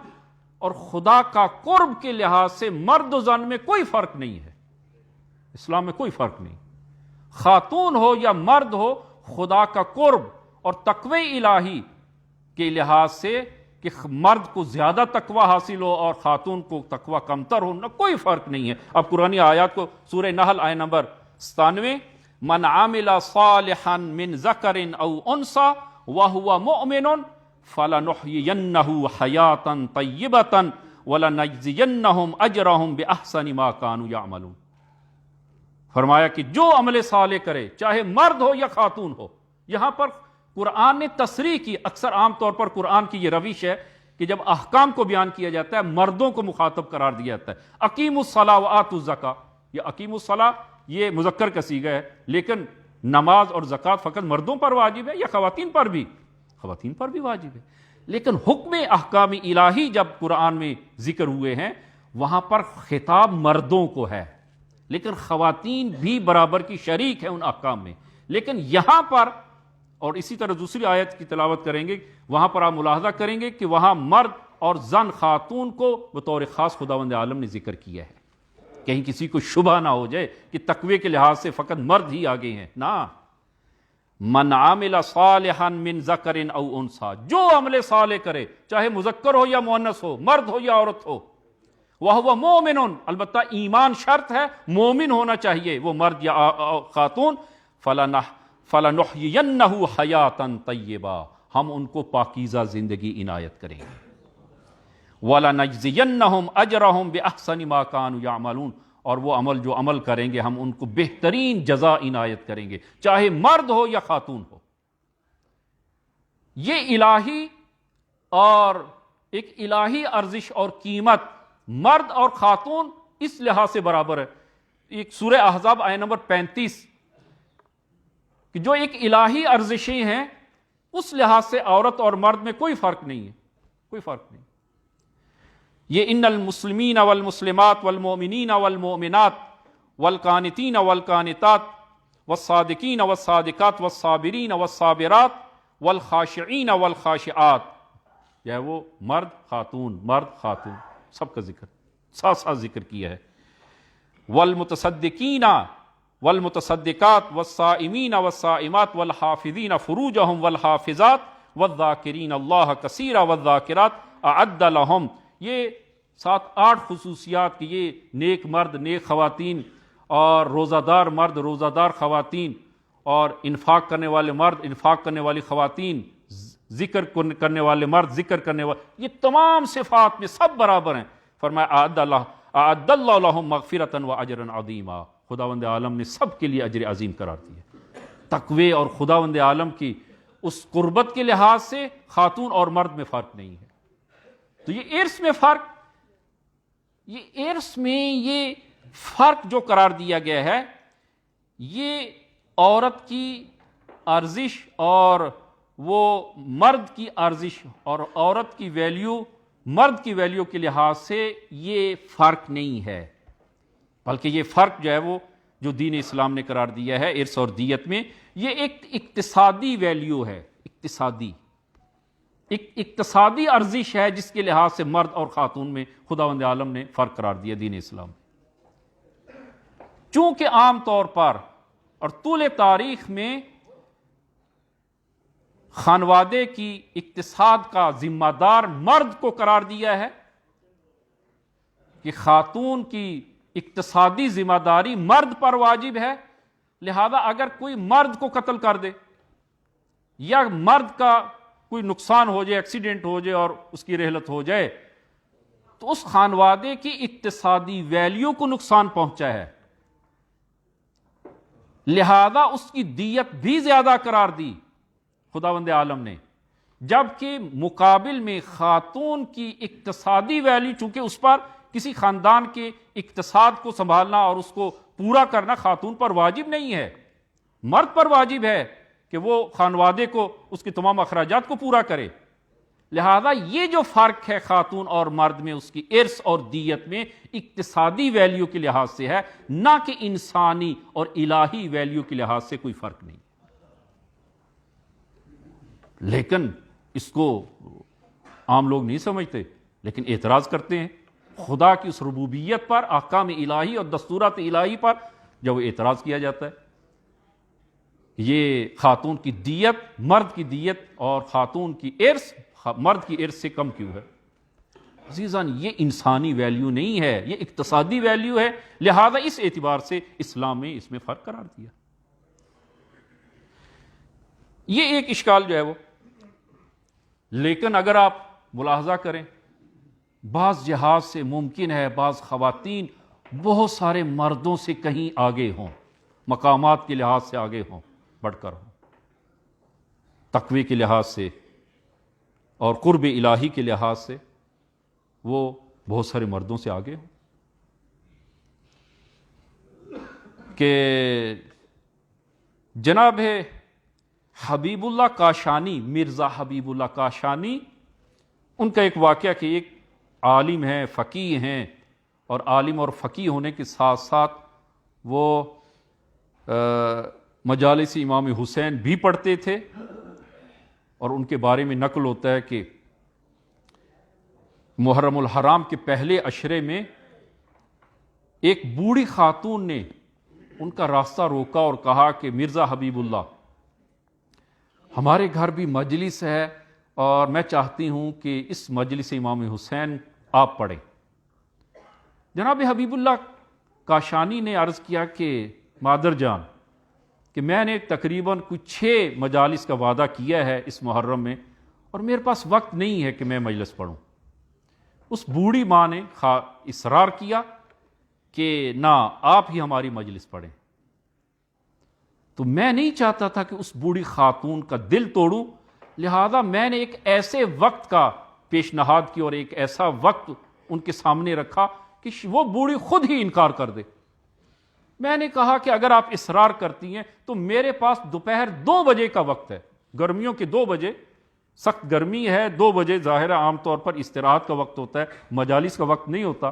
اور خدا کا قرب کے لحاظ سے مرد و زن میں کوئی فرق نہیں ہے. اسلام میں کوئی فرق نہیں. خاتون ہو یا مرد ہو، خدا کا قرب اور تقوی الہی کے لحاظ سے کہ مرد کو زیادہ تقوی حاصل ہو اور خاتون کو تقوی کمتر ہو، نہ کوئی فرق نہیں ہے. اب قرآنی آیات کو سورہ نحل آیت نمبر 97 من عامل صالحا من ذکر او انثى وهو مؤمن فلنحيينه حیاتا طیبتا ولنجزینہم اجرہم باحسن ما كانوا يعملون. فرمایا کہ جو عمل صالح کرے چاہے مرد ہو یا خاتون ہو. یہاں پر قرآن نے تصریح کی. اکثر عام طور پر قرآن کی یہ روش ہے کہ جب احکام کو بیان کیا جاتا ہے مردوں کو مخاطب قرار دیا جاتا ہے. اقیموا الصلاۃ وآتوا الزکاۃ، یہ اقیموا الصلاۃ یہ مذکر کا صیغہ ہے، لیکن نماز اور زکوٰۃ فقط مردوں پر واجب ہے یا خواتین پر بھی؟ خواتین پر بھی واجب ہے. لیکن حکم احکام الہی جب قرآن میں ذکر ہوئے ہیں وہاں پر خطاب مردوں کو ہے، لیکن خواتین بھی برابر کی شریک ہیں ان احکام میں. لیکن یہاں پر، اور اسی طرح دوسری آیت کی تلاوت کریں گے، وہاں پر آپ ملاحظہ کریں گے کہ وہاں مرد اور زن خاتون کو بطور خاص خداوند عالم نے ذکر کیا ہے. کہیں کسی کو شبہ نہ ہو جائے کہ تقوی کے لحاظ سے فقط مرد ہی آگے ہیں، نہ. من عامل صالحا من ذکر او انثى، جو عمل صالح کرے چاہے مذکر ہو یا مؤنث ہو، مرد ہو یا عورت ہو، وہو مومن، البتہ ایمان شرط ہے، مومن ہونا چاہیے وہ مرد یا خاتون. فلنحیینہ حیاتا طیبہ، ہم ان کو پاکیزہ زندگی عنایت کریں گے. وَلَنَجْزِيَنَّهُمْ أَجْرَهُمْ بِأَحْسَنِ مَا كَانُوا يَعْمَلُونَ، اور وہ عمل جو عمل کریں گے ہم ان کو بہترین جزا عنایت کریں گے، چاہے مرد ہو یا خاتون ہو. یہ الہی اور ایک الہی ارزش اور قیمت مرد اور خاتون اس لحاظ سے برابر ہے. ایک سورہ احزاب آیت نمبر 35 کہ جو ایک الہی ارزشیں ہیں اس لحاظ سے عورت اور مرد میں کوئی فرق نہیں ہے، کوئی فرق نہیں. یہ ان المسلمین والمسلمات والمؤمنین والمؤمنات والقانتین والقانتات والصادقین والصادقات والصابرین والصابرات والخاشعین والخاشعات، یہ وہ مرد خاتون مرد خاتون سب کا ذکر ساتھ ساتھ ذکر کیا ہے. والمتصدقین والمتصدقات والصائمین والصائمات والحافظین فروجہم والحافظات والذاکرین اللہ کثیرا والذاکرات اعد لہم. یہ 7-8 خصوصیات کی یہ نیک مرد نیک خواتین اور روزہ دار مرد روزہ دار خواتین اور انفاق کرنے والے مرد انفاق کرنے والی خواتین، ذکر کرنے والے مرد ذکر کرنے والے، یہ تمام صفات میں سب برابر ہیں. فرمایا اعد اللہ لہم مغفرۃ واجرا عظیما، خداوند عالم نے سب کے لیے اجر عظیم قرار دیا. تقوی اور خداوند عالم کی اس قربت کے لحاظ سے خاتون اور مرد میں فرق نہیں ہے. تو یہ ارث میں فرق، یہ ارث میں یہ فرق جو قرار دیا گیا ہے، یہ عورت کی ارزش اور وہ مرد کی ارزش اور عورت کی ویلیو مرد کی ویلیو کے لحاظ سے یہ فرق نہیں ہے، بلکہ یہ فرق جو ہے وہ جو دین اسلام نے قرار دیا ہے ارث اور دیت میں، یہ ایک اقتصادی ویلیو ہے، ایک اقتصادی ارزش ہے جس کے لحاظ سے مرد اور خاتون میں خداوند عالم نے فرق قرار دیا دین اسلام. چونکہ عام طور پر اور طول تاریخ میں خانوادے کی اقتصاد کا ذمہ دار مرد کو قرار دیا ہے کہ خاتون کی اقتصادی ذمہ داری مرد پر واجب ہے، لہذا اگر کوئی مرد کو قتل کر دے یا مرد کا کوئی نقصان ہو جائے، ایکسیڈنٹ ہو جائے اور اس کی رحلت ہو جائے تو اس خانوادے کی اقتصادی ویلیو کو نقصان پہنچا ہے، لہذا اس کی دیت بھی زیادہ قرار دی خداوند عالم نے. جبکہ مقابل میں خاتون کی اقتصادی ویلیو، چونکہ اس پر کسی خاندان کے اقتصاد کو سنبھالنا اور اس کو پورا کرنا خاتون پر واجب نہیں ہے، مرد پر واجب ہے کہ وہ خانوادے کو اس کے تمام اخراجات کو پورا کرے. لہذا یہ جو فرق ہے خاتون اور مرد میں اس کی ارث اور دیت میں اقتصادی ویلیو کے لحاظ سے ہے، نہ کہ انسانی اور الہی ویلیو کے لحاظ سے کوئی فرق نہیں. لیکن اس کو عام لوگ نہیں سمجھتے، لیکن اعتراض کرتے ہیں خدا کی اس ربوبیت پر، احکام الہی اور دستورات الہی پر جب اعتراض کیا جاتا ہے. یہ خاتون کی دیت مرد کی دیت اور خاتون کی ارث مرد کی ارث سے کم کیوں ہے؟ عزیزان یہ انسانی ویلیو نہیں ہے، یہ اقتصادی ویلیو ہے، لہذا اس اعتبار سے اسلام میں اس میں فرق قرار دیا۔ یہ ایک اشکال جو ہے وہ، لیکن اگر آپ ملاحظہ کریں بعض جہاز سے ممکن ہے بعض خواتین بہت سارے مردوں سے کہیں آگے ہوں، مقامات کے لحاظ سے آگے ہوں، بڑھ کر ہوں، تقوی کے لحاظ سے اور قرب الہی کے لحاظ سے وہ بہت سارے مردوں سے آگے ہوں، کہ جناب حبیب اللہ کاشانی، مرزا حبیب اللہ کاشانی، ان کا ایک واقعہ کہ ایک عالم ہیں، فقیہ ہیں، اور عالم اور فقیہ ہونے کے ساتھ ساتھ وہ مجالس امام حسین بھی پڑھتے تھے، اور ان کے بارے میں نقل ہوتا ہے کہ محرم الحرام کے پہلے عشرے میں ایک بوڑھی خاتون نے ان کا راستہ روکا اور کہا کہ مرزا حبیب اللہ، ہمارے گھر بھی مجلس ہے اور میں چاہتی ہوں کہ اس مجلس امام حسین آپ پڑھیں۔ جناب حبیب اللہ کاشانی نے عرض کیا کہ مادر جان، کہ میں نے تقریباً کچھ 6 مجالس کا وعدہ کیا ہے اس محرم میں، اور میرے پاس وقت نہیں ہے کہ میں مجلس پڑھوں۔ اس بوڑھی ماں نے اصرار کیا کہ نہ، آپ ہی ہماری مجلس پڑھیں۔ تو میں نہیں چاہتا تھا کہ اس بوڑھی خاتون کا دل توڑوں، لہذا میں نے ایک ایسے وقت کا پیشنہاد کی اور ایک ایسا وقت ان کے سامنے رکھا کہ وہ بوڑھی خود ہی انکار کر دے۔ میں نے کہا کہ اگر آپ اصرار کرتی ہیں تو میرے پاس دوپہر 2 بجے کا وقت ہے، گرمیوں کے 2 بجے، سخت گرمی ہے، 2 بجے ظاہر عام طور پر استراحت کا وقت ہوتا ہے، مجالس کا وقت نہیں ہوتا۔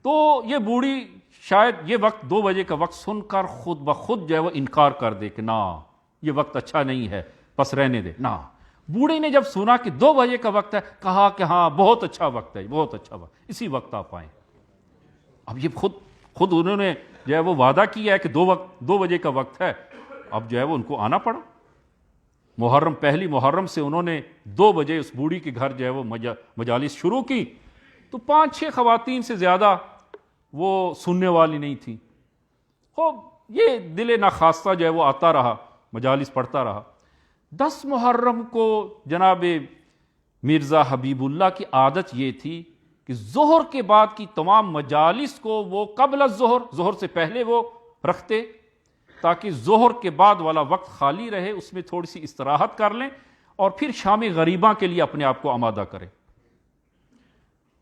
تو یہ بوڑھی شاید یہ وقت 2 بجے کا وقت سن کر خود بخود جو ہے وہ انکار کر دے کہ نہ، یہ وقت اچھا نہیں ہے، بس رہنے دے۔ نہ، بوڑھی نے جب سنا کہ 2 بجے کا وقت ہے، کہا کہ ہاں بہت اچھا وقت ہے، بہت اچھا وقت، اسی وقت آپ آئیں۔ اب یہ خود انہوں نے جو ہے وہ وعدہ کیا ہے کہ 2 بجے کا وقت ہے، اب جو ہے وہ ان کو آنا پڑا۔ پہلی محرم سے انہوں نے 2 بجے اس بوڑھی کے گھر جو ہے وہ مجالس شروع کی، تو 5-6 خواتین سے زیادہ وہ سننے والی نہیں تھی۔ یہ دل ناخواستہ جو ہے وہ آتا رہا، مجالس پڑھتا رہا۔ 10 محرم کو جناب مرزا حبیب اللہ کی عادت یہ تھی کہ ظہر کے بعد کی تمام مجالس کو وہ قبل ظہر سے پہلے وہ رکھتے، تاکہ ظہر کے بعد والا وقت خالی رہے، اس میں تھوڑی سی استراحت کر لیں اور پھر شام غریباں کے لیے اپنے آپ کو آمادہ کریں۔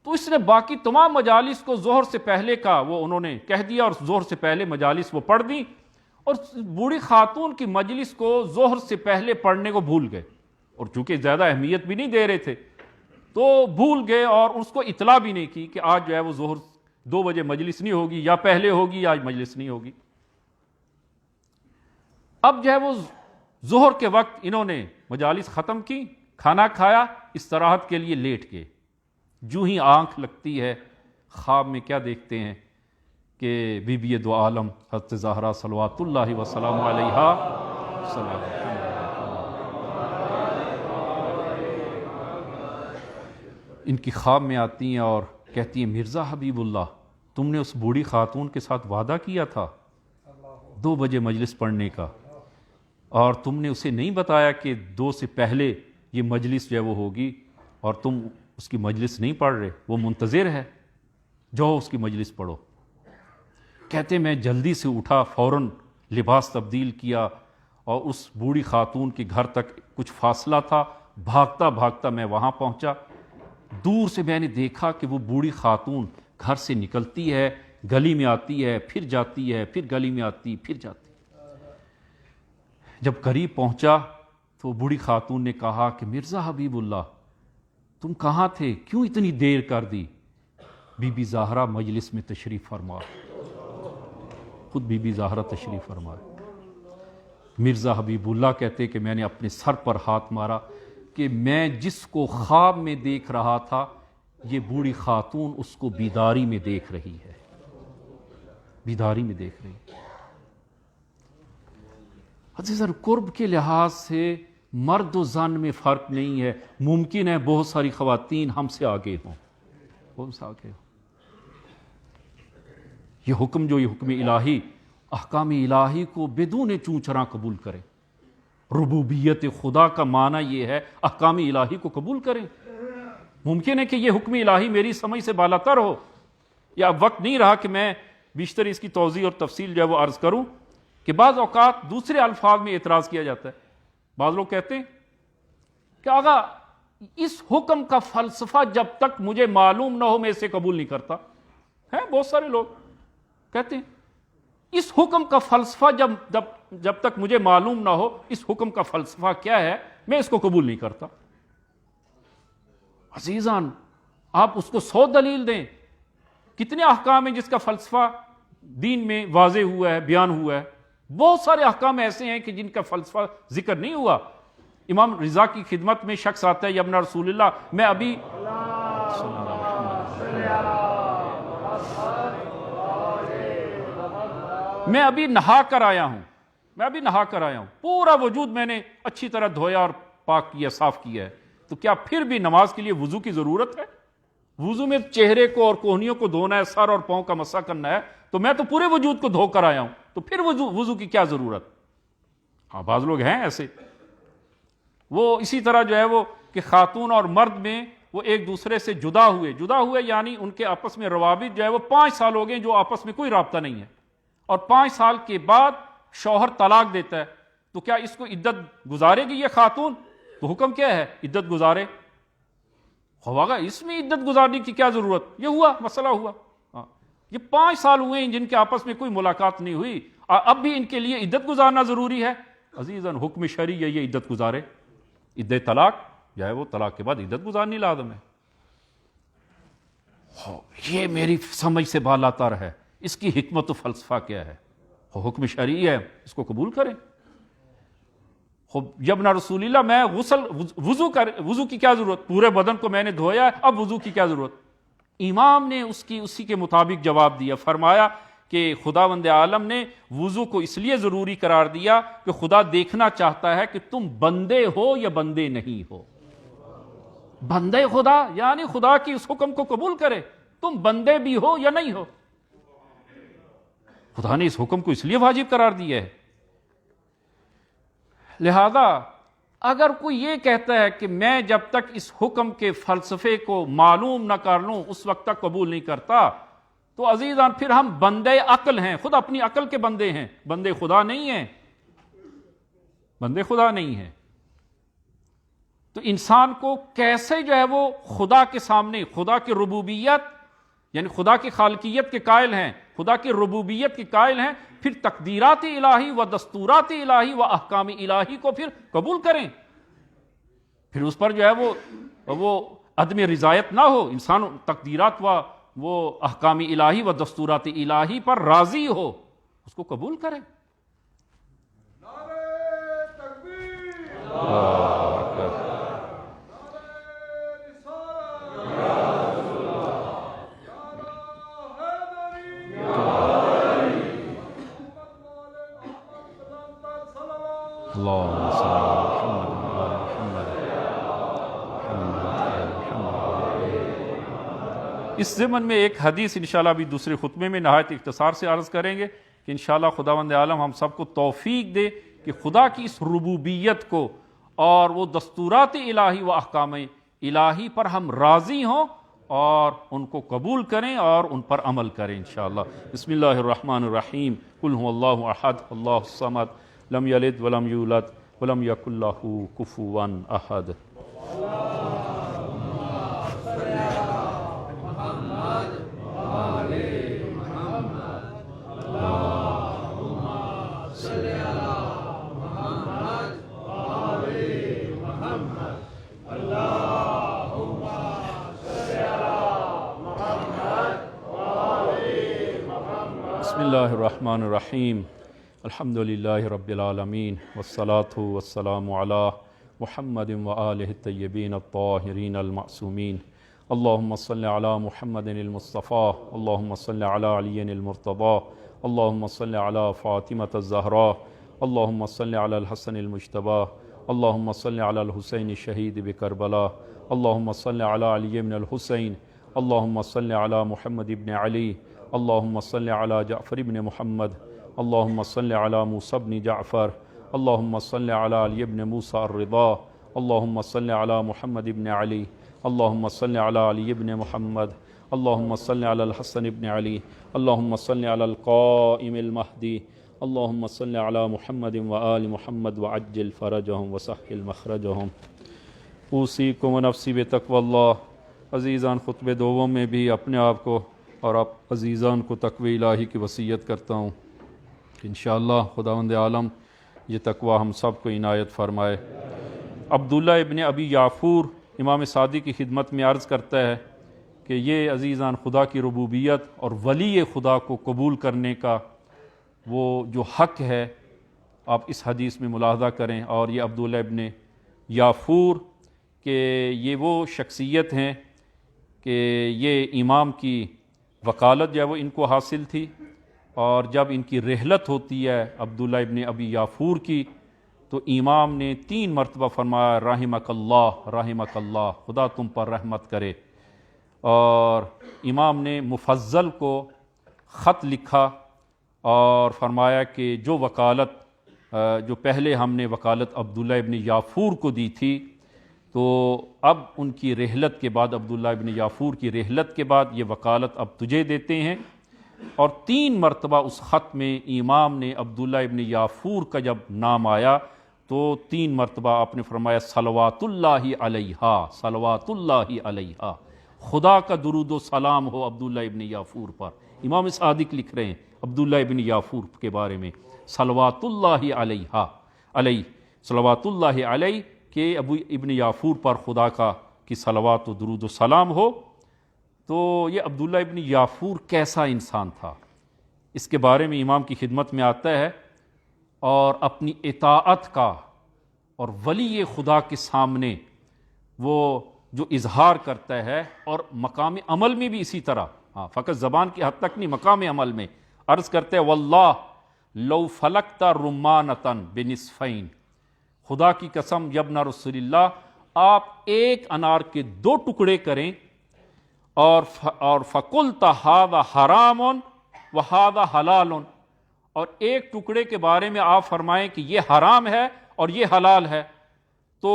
تو اس نے باقی تمام مجالس کو ظہر سے پہلے کا وہ انہوں نے کہہ دیا، اور ظہر سے پہلے مجالس وہ پڑھ دی، اور بوڑھی خاتون کی مجلس کو ظہر سے پہلے پڑھنے کو بھول گئے، اور چونکہ زیادہ اہمیت بھی نہیں دے رہے تھے تو بھول گئے، اور اس کو اطلاع بھی نہیں کی کہ آج جو ہے وہ ظہر 2 بجے مجلس نہیں ہوگی، یا پہلے ہوگی یا آج مجلس نہیں ہوگی۔ اب جو ہے وہ ظہر کے وقت انہوں نے مجالس ختم کی، کھانا کھایا، استراحت کے لیے لیٹ گئے۔ جو ہی آنکھ لگتی ہے، خواب میں کیا دیکھتے ہیں کہ بی بی دو عالم حضرت زہرا صلوات اللہ وسلام علیہا ان کی خواب میں آتی ہیں اور کہتی ہیں مرزا حبیب اللہ، تم نے اس بوڑھی خاتون کے ساتھ وعدہ کیا تھا 2 بجے مجلس پڑھنے کا، اور تم نے اسے نہیں بتایا کہ 2 سے پہلے یہ مجلس جو ہے وہ ہوگی، اور تم اس کی مجلس نہیں پڑھ رہے، وہ منتظر ہے، جاؤ اس کی مجلس پڑھو۔ کہتے میں جلدی سے اٹھا، فوراً لباس تبدیل کیا، اور اس بوڑھی خاتون کے گھر تک کچھ فاصلہ تھا، بھاگتا بھاگتا میں وہاں پہنچا۔ دور سے میں نے دیکھا کہ وہ بوڑھی خاتون گھر سے نکلتی ہے، گلی میں آتی ہے، پھر جاتی ہے، پھر گلی میں آتی، پھر جاتی۔ جب قریب پہنچا تو بوڑھی خاتون نے کہا کہ مرزا حبیب اللہ، تم کہاں تھے، کیوں اتنی دیر کر دی؟ بی بی زہرا مجلس میں تشریف فرما، خود بی بی زہرا تشریف فرمائے۔ مرزا حبیب اللہ کہتے کہ میں نے اپنے سر پر ہاتھ مارا کہ میں جس کو خواب میں دیکھ رہا تھا، یہ بوڑھی خاتون اس کو بیداری میں دیکھ رہی ہے، بیداری میں دیکھ رہی ہے۔ عزیزاً، قرب کے لحاظ سے مرد و زن میں فرق نہیں ہے. ممکن ہے بہت ساری خواتین ہم سے آگے ہوں، ہم سے آگے ہوں. یہ حکم جو یہ حکم الہی، احکام الہی کو بدون چوں چراں قبول کریں. ربوبیت خدا کا معنی یہ ہے احکام الہی کو قبول کریں. ممکن ہے کہ یہ حکم الہی میری سمجھ سے بالاتر ہو، یا اب وقت نہیں رہا کہ میں بیشتر اس کی توضیح اور تفصیل جو ہے وہ عرض کروں کہ بعض اوقات دوسرے الفاظ میں اعتراض کیا جاتا ہے. بعض لوگ کہتے ہیں کہ آقا اس حکم کا فلسفہ جب تک مجھے معلوم نہ ہو میں اسے قبول نہیں کرتا. ہیں بہت سارے لوگ کہتے ہیں اس حکم کا فلسفہ جب تک مجھے معلوم نہ ہو اس حکم کا فلسفہ کیا ہے میں اس کو قبول نہیں کرتا. عزیزان آپ اس کو 100 دلیل دیں. کتنے احکام ہیں جس کا فلسفہ دین میں واضح ہوا ہے، بیان ہوا ہے. بہت سارے احکام ایسے ہیں کہ جن کا فلسفہ ذکر نہیں ہوا. امام رضا کی خدمت میں شخص آتا ہے، یا ابن رسول اللہ میں ابھی نہا کر آیا ہوں، پورا وجود میں نے اچھی طرح دھویا اور پاک کیا، صاف کیا ہے. تو کیا پھر بھی نماز کے لیے وضو کی ضرورت ہے؟ وضو میں چہرے کو اور کوہنیوں کو دھونا ہے، سر اور پاؤں کا مسح کرنا ہے. تو میں تو پورے وجود کو دھو کر آیا ہوں، تو پھر وضو کی کیا ضرورت؟ ہاں بعض لوگ ہیں ایسے. وہ اسی طرح جو ہے وہ کہ خاتون اور مرد میں وہ ایک دوسرے سے جدا ہوئے یعنی ان کے آپس میں روابط جو ہے وہ 5 سال ہو گئے جو آپس میں کوئی رابطہ نہیں ہے، اور 5 سال کے بعد شوہر طلاق دیتا ہے. تو کیا اس کو عدت گزارے گی یہ خاتون؟ تو حکم کیا ہے؟ عدت گزارے. خواگا اس میں عدت گزارنے کی کیا ضرورت؟ یہ ہوا مسئلہ ہوا. یہ 5 سال ہوئے ہیں جن کے آپس میں کوئی ملاقات نہیں ہوئی، اب بھی ان کے لیے عدت گزارنا ضروری ہے؟ عزیزاً حکم شرعی ہے یہ عدت گزارے. عدت طلاق جو ہے وہ طلاق کے بعد عدت گزارنی لازم ہے. یہ میری سمجھ سے بالاتر ہے. اس کی حکمت و فلسفہ کیا ہے؟ حکم شرعی ہے، اس کو قبول کریں. یبن رسول اللہ میں وضو کی کیا ضرورت؟ پورے بدن کو میں نے دھویا ہے، اب وضو کی کیا ضرورت؟ امام نے اسی کے مطابق جواب دیا. فرمایا کہ خداوند عالم نے وضو کو اس لیے ضروری قرار دیا کہ خدا دیکھنا چاہتا ہے کہ تم بندے ہو یا بندے نہیں ہو. بندے خدا یعنی خدا کی اس حکم کو قبول کرے، تم بندے بھی ہو یا نہیں ہو. خدا نے اس حکم کو اس لیے واجب قرار دیا ہے. لہذا اگر کوئی یہ کہتا ہے کہ میں جب تک اس حکم کے فلسفے کو معلوم نہ کر لوں اس وقت تک قبول نہیں کرتا، تو عزیزان پھر ہم بندے عقل ہیں، خود اپنی عقل کے بندے ہیں، بندے خدا نہیں ہیں. بندے خدا نہیں ہیں. تو انسان کو کیسے جو ہے وہ خدا کے سامنے خدا کی ربوبیت یعنی خدا کی خالقیت کے قائل ہیں، خدا کی ربوبیت کے قائل ہیں، پھر تقدیرات الہی و دستورات الہی و احکام الہی کو پھر قبول کریں. پھر اس پر جو ہے وہ عدم رضایت نہ ہو. انسان تقدیرات و وہ احکام الہی و دستورات الہی پر راضی ہو، اس کو قبول کریں. اس ضمن میں ایک حدیث انشاءاللہ بھی دوسرے خطبے میں نہایت اختصار سے عرض کریں گے کہ انشاءاللہ خداوند عالم ہم سب کو توفیق دے کہ خدا کی اس ربوبیت کو اور وہ دستورات الہی و احکام الہی پر ہم راضی ہوں اور ان کو قبول کریں اور ان پر عمل کریں انشاءاللہ. بسم اللہ الرحمن الرحیم. قل هو اللہ احد اللہ الصمد لم یلد ولم یولد ولم یکن لہ کفوا احد. بسم اللہ الرحمن الرحیم. الحمد للہ رب العالمین والصلاة والسلام علی محمد وآلہ الطیبین الطاہرین المعصومین. اللہم صل علی محمد المصطفیٰ، اللہم صل علی علی المرتضیٰ، اللہم صل علی فاطمة الزہراء، اللہم صل علی الحسن المجتبیٰ، اللہم صلی علی الحسین شہید بکربلا، اللہم صلی علی علی بن الحسین، اللہم صلی علی محمد بن علی، اللہم صلی علی جعفر بن محمد، اللہم صلی علی موسیٰ بن جعفر، اللہم صلی علی علی بن موسیٰ الرضا، اللہم صلی علی محمد بن علی، اللہم صلی علی علی بن محمد، اللہم صلی علی الحسن بن علی، اللہم صلی علی القائم المہدی، اللہم صلی علی محمد وآل محمد وعجل فرجہم وسہل مخرجہم۔ اوصیکم ونفسی بتقوی اللہ۔ عزیزان، خطبہ دوم میں بھی اپنے آپ کو اور آپ عزیزان کو تقوی الہی کی وصیت کرتا ہوں کہ انشاءاللہ خداوند عالم یہ تقوی ہم سب کو عنایت فرمائے۔ عبداللہ ابن ابی یافور امام صادق کی خدمت میں عرض کرتا ہے کہ یہ عزیزان خدا کی ربوبیت اور ولی خدا کو قبول کرنے کا وہ جو حق ہے آپ اس حدیث میں ملاحظہ کریں۔ اور یہ عبداللہ ابن یافور کہ یہ وہ شخصیت ہیں کہ یہ امام کی وکالت جو ہے وہ ان کو حاصل تھی، اور جب ان کی رحلت ہوتی ہے عبداللہ ابن ابی یافور کی تو امام نے 3 مرتبہ فرمایا رحمک اللہ، خدا تم پر رحمت کرے۔ اور امام نے مفضل کو خط لکھا اور فرمایا کہ جو وکالت جو پہلے ہم نے وکالت عبداللہ ابن یافور کو دی تھی تو اب ان کی رحلت کے بعد، عبداللہ ابن یافور کی رحلت کے بعد یہ وکالت اب تجھے دیتے ہیں۔ اور 3 مرتبہ اس خط میں امام نے عبداللہ ابن یافور کا جب نام آیا تو 3 مرتبہ آپ نے فرمایا صلوات اللہ علیہ، صلوات اللہ علیہ، خدا کا درود و سلام ہو عبداللہ ابن یافور پر۔ امام صادق لکھ رہے ہیں عبداللہ ابن یافور کے بارے میں صلوات اللہ علیہ، صلوات اللہ علیہ کہ ابن یافور پر خدا کی صلوات و درود و سلام ہو۔ تو یہ عبداللہ ابن یافور کیسا انسان تھا اس کے بارے میں امام کی خدمت میں آتا ہے، اور اپنی اطاعت کا اور ولی خدا کے سامنے وہ جو اظہار کرتا ہے، اور مقام عمل میں بھی اسی طرح، فقط زبان کی حد تک نہیں، مقام عمل میں عرض کرتے ہیں واللہ لو فلکت رمانتن بنصفین، خدا کی قسم یبن رسول اللہ آپ ایک انار کے 2 ٹکڑے کریں اور فقلت ھذا حرام وھذا حلال، اور ایک ٹکڑے کے بارے میں آپ فرمائیں کہ یہ حرام ہے اور یہ حلال ہے، تو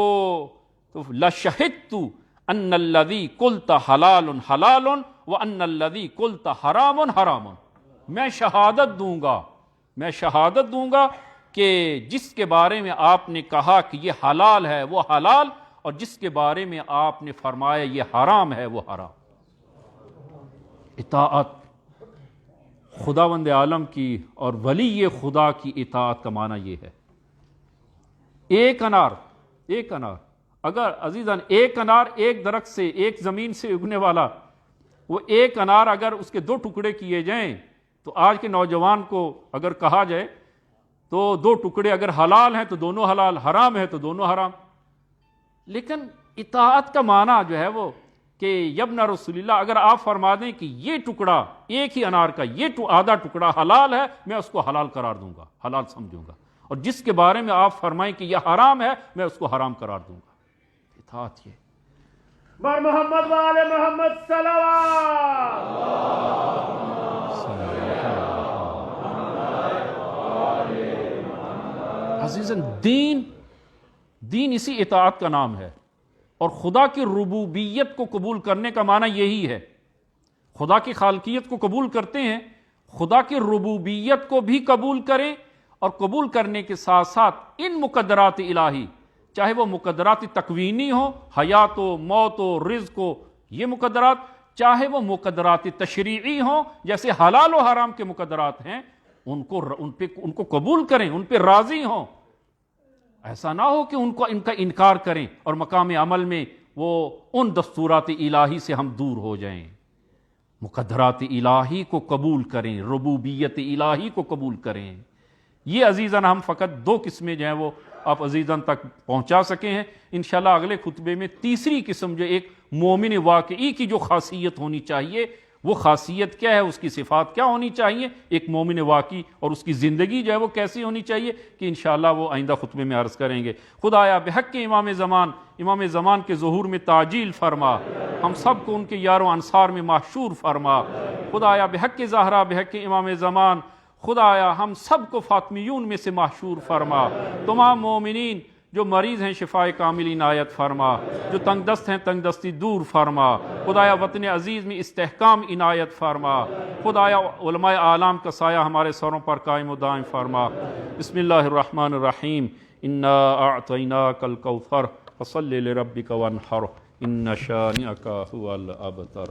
لشہدت ان الذی قلت حلال حلال وان الذی قلت حرام حرام، میں شہادت دوں گا کہ جس کے بارے میں آپ نے کہا کہ یہ حلال ہے وہ حلال، اور جس کے بارے میں آپ نے فرمایا یہ حرام ہے وہ حرام۔ اطاعت خداوند عالم کی اور ولی خدا کی اطاعت کا معنی یہ ہے۔ ایک انار اگر عزیزان ایک انار ایک درخت سے، ایک زمین سے اگنے والا، وہ ایک انار اگر اس کے 2 ٹکڑے کیے جائیں تو آج کے نوجوان کو اگر کہا جائے تو 2 ٹکڑے اگر حلال ہیں تو دونوں حلال، حرام ہے تو دونوں حرام۔ لیکن اطاعت کا معنی جو ہے وہ کہ یبن رسول اللہ اگر آپ فرما دیں کہ یہ ٹکڑا ایک ہی انار کا یہ آدھا ٹکڑا حلال ہے، میں اس کو حلال قرار دوں گا، حلال سمجھوں گا، اور جس کے بارے میں آپ فرمائیں کہ یہ حرام ہے میں اس کو حرام قرار دوں گا۔ اطاعت یہ بر محمد وآل محمد صلوات۔ عزیزاً دین اسی اطاعت کا نام ہے، اور خدا کی ربوبیت کو قبول کرنے کا معنی یہی ہے۔ خدا کی خالقیت کو قبول کرتے ہیں، خدا کی ربوبیت کو بھی قبول کریں، اور قبول کرنے کے ساتھ ساتھ ان مقدرات الہی، چاہے وہ مقدرات تکوینی ہوں، حیات و موت و رزق و یہ مقدرات، چاہے وہ مقدرات تشریعی ہوں جیسے حلال و حرام کے مقدرات ہیں، ان کو قبول کریں، ان پہ راضی ہوں۔ ایسا نہ ہو کہ ان کا انکار کریں اور مقام عمل میں وہ ان دستورات الہی سے ہم دور ہو جائیں۔ مقدرات الہی کو قبول کریں، ربوبیت الہی کو قبول کریں۔ یہ عزیزاً ہم فقط 2 قسمیں جو ہیں وہ آپ عزیزاً تک پہنچا سکے ہیں۔ انشاءاللہ اگلے خطبے میں تیسری قسم جو ایک مومن واقعی کی جو خاصیت ہونی چاہیے وہ خاصیت کیا ہے، اس کی صفات کیا ہونی چاہیے ایک مومن واقعی، اور اس کی زندگی جو ہے وہ کیسی ہونی چاہیے، کہ انشاءاللہ وہ آئندہ خطبے میں عرض کریں گے۔ خدایا بحق امام زمان کے ظہور میں تعجیل فرما، ہم سب کو ان کے یار و انصار میں محشور فرما۔ خدایا بحق زہرا بحق امام زمان، خدایا ہم سب کو فاطمیون میں سے محشور فرما۔ تمام مومنین جو مریض ہیں شفاء کامل عنایت فرما، جو تنگ دست ہیں تنگ دستی دور فرما۔ خدایا وطن عزیز میں استحکام عنایت فرما۔ خدایا علماء اعلام کا سایہ ہمارے سروں پر قائم و دائم فرما۔ بسم اللہ الرحمن الرحیم، انا اعطیناک الکوثر فصل لربک وانحر ان شانئک هو الابتر۔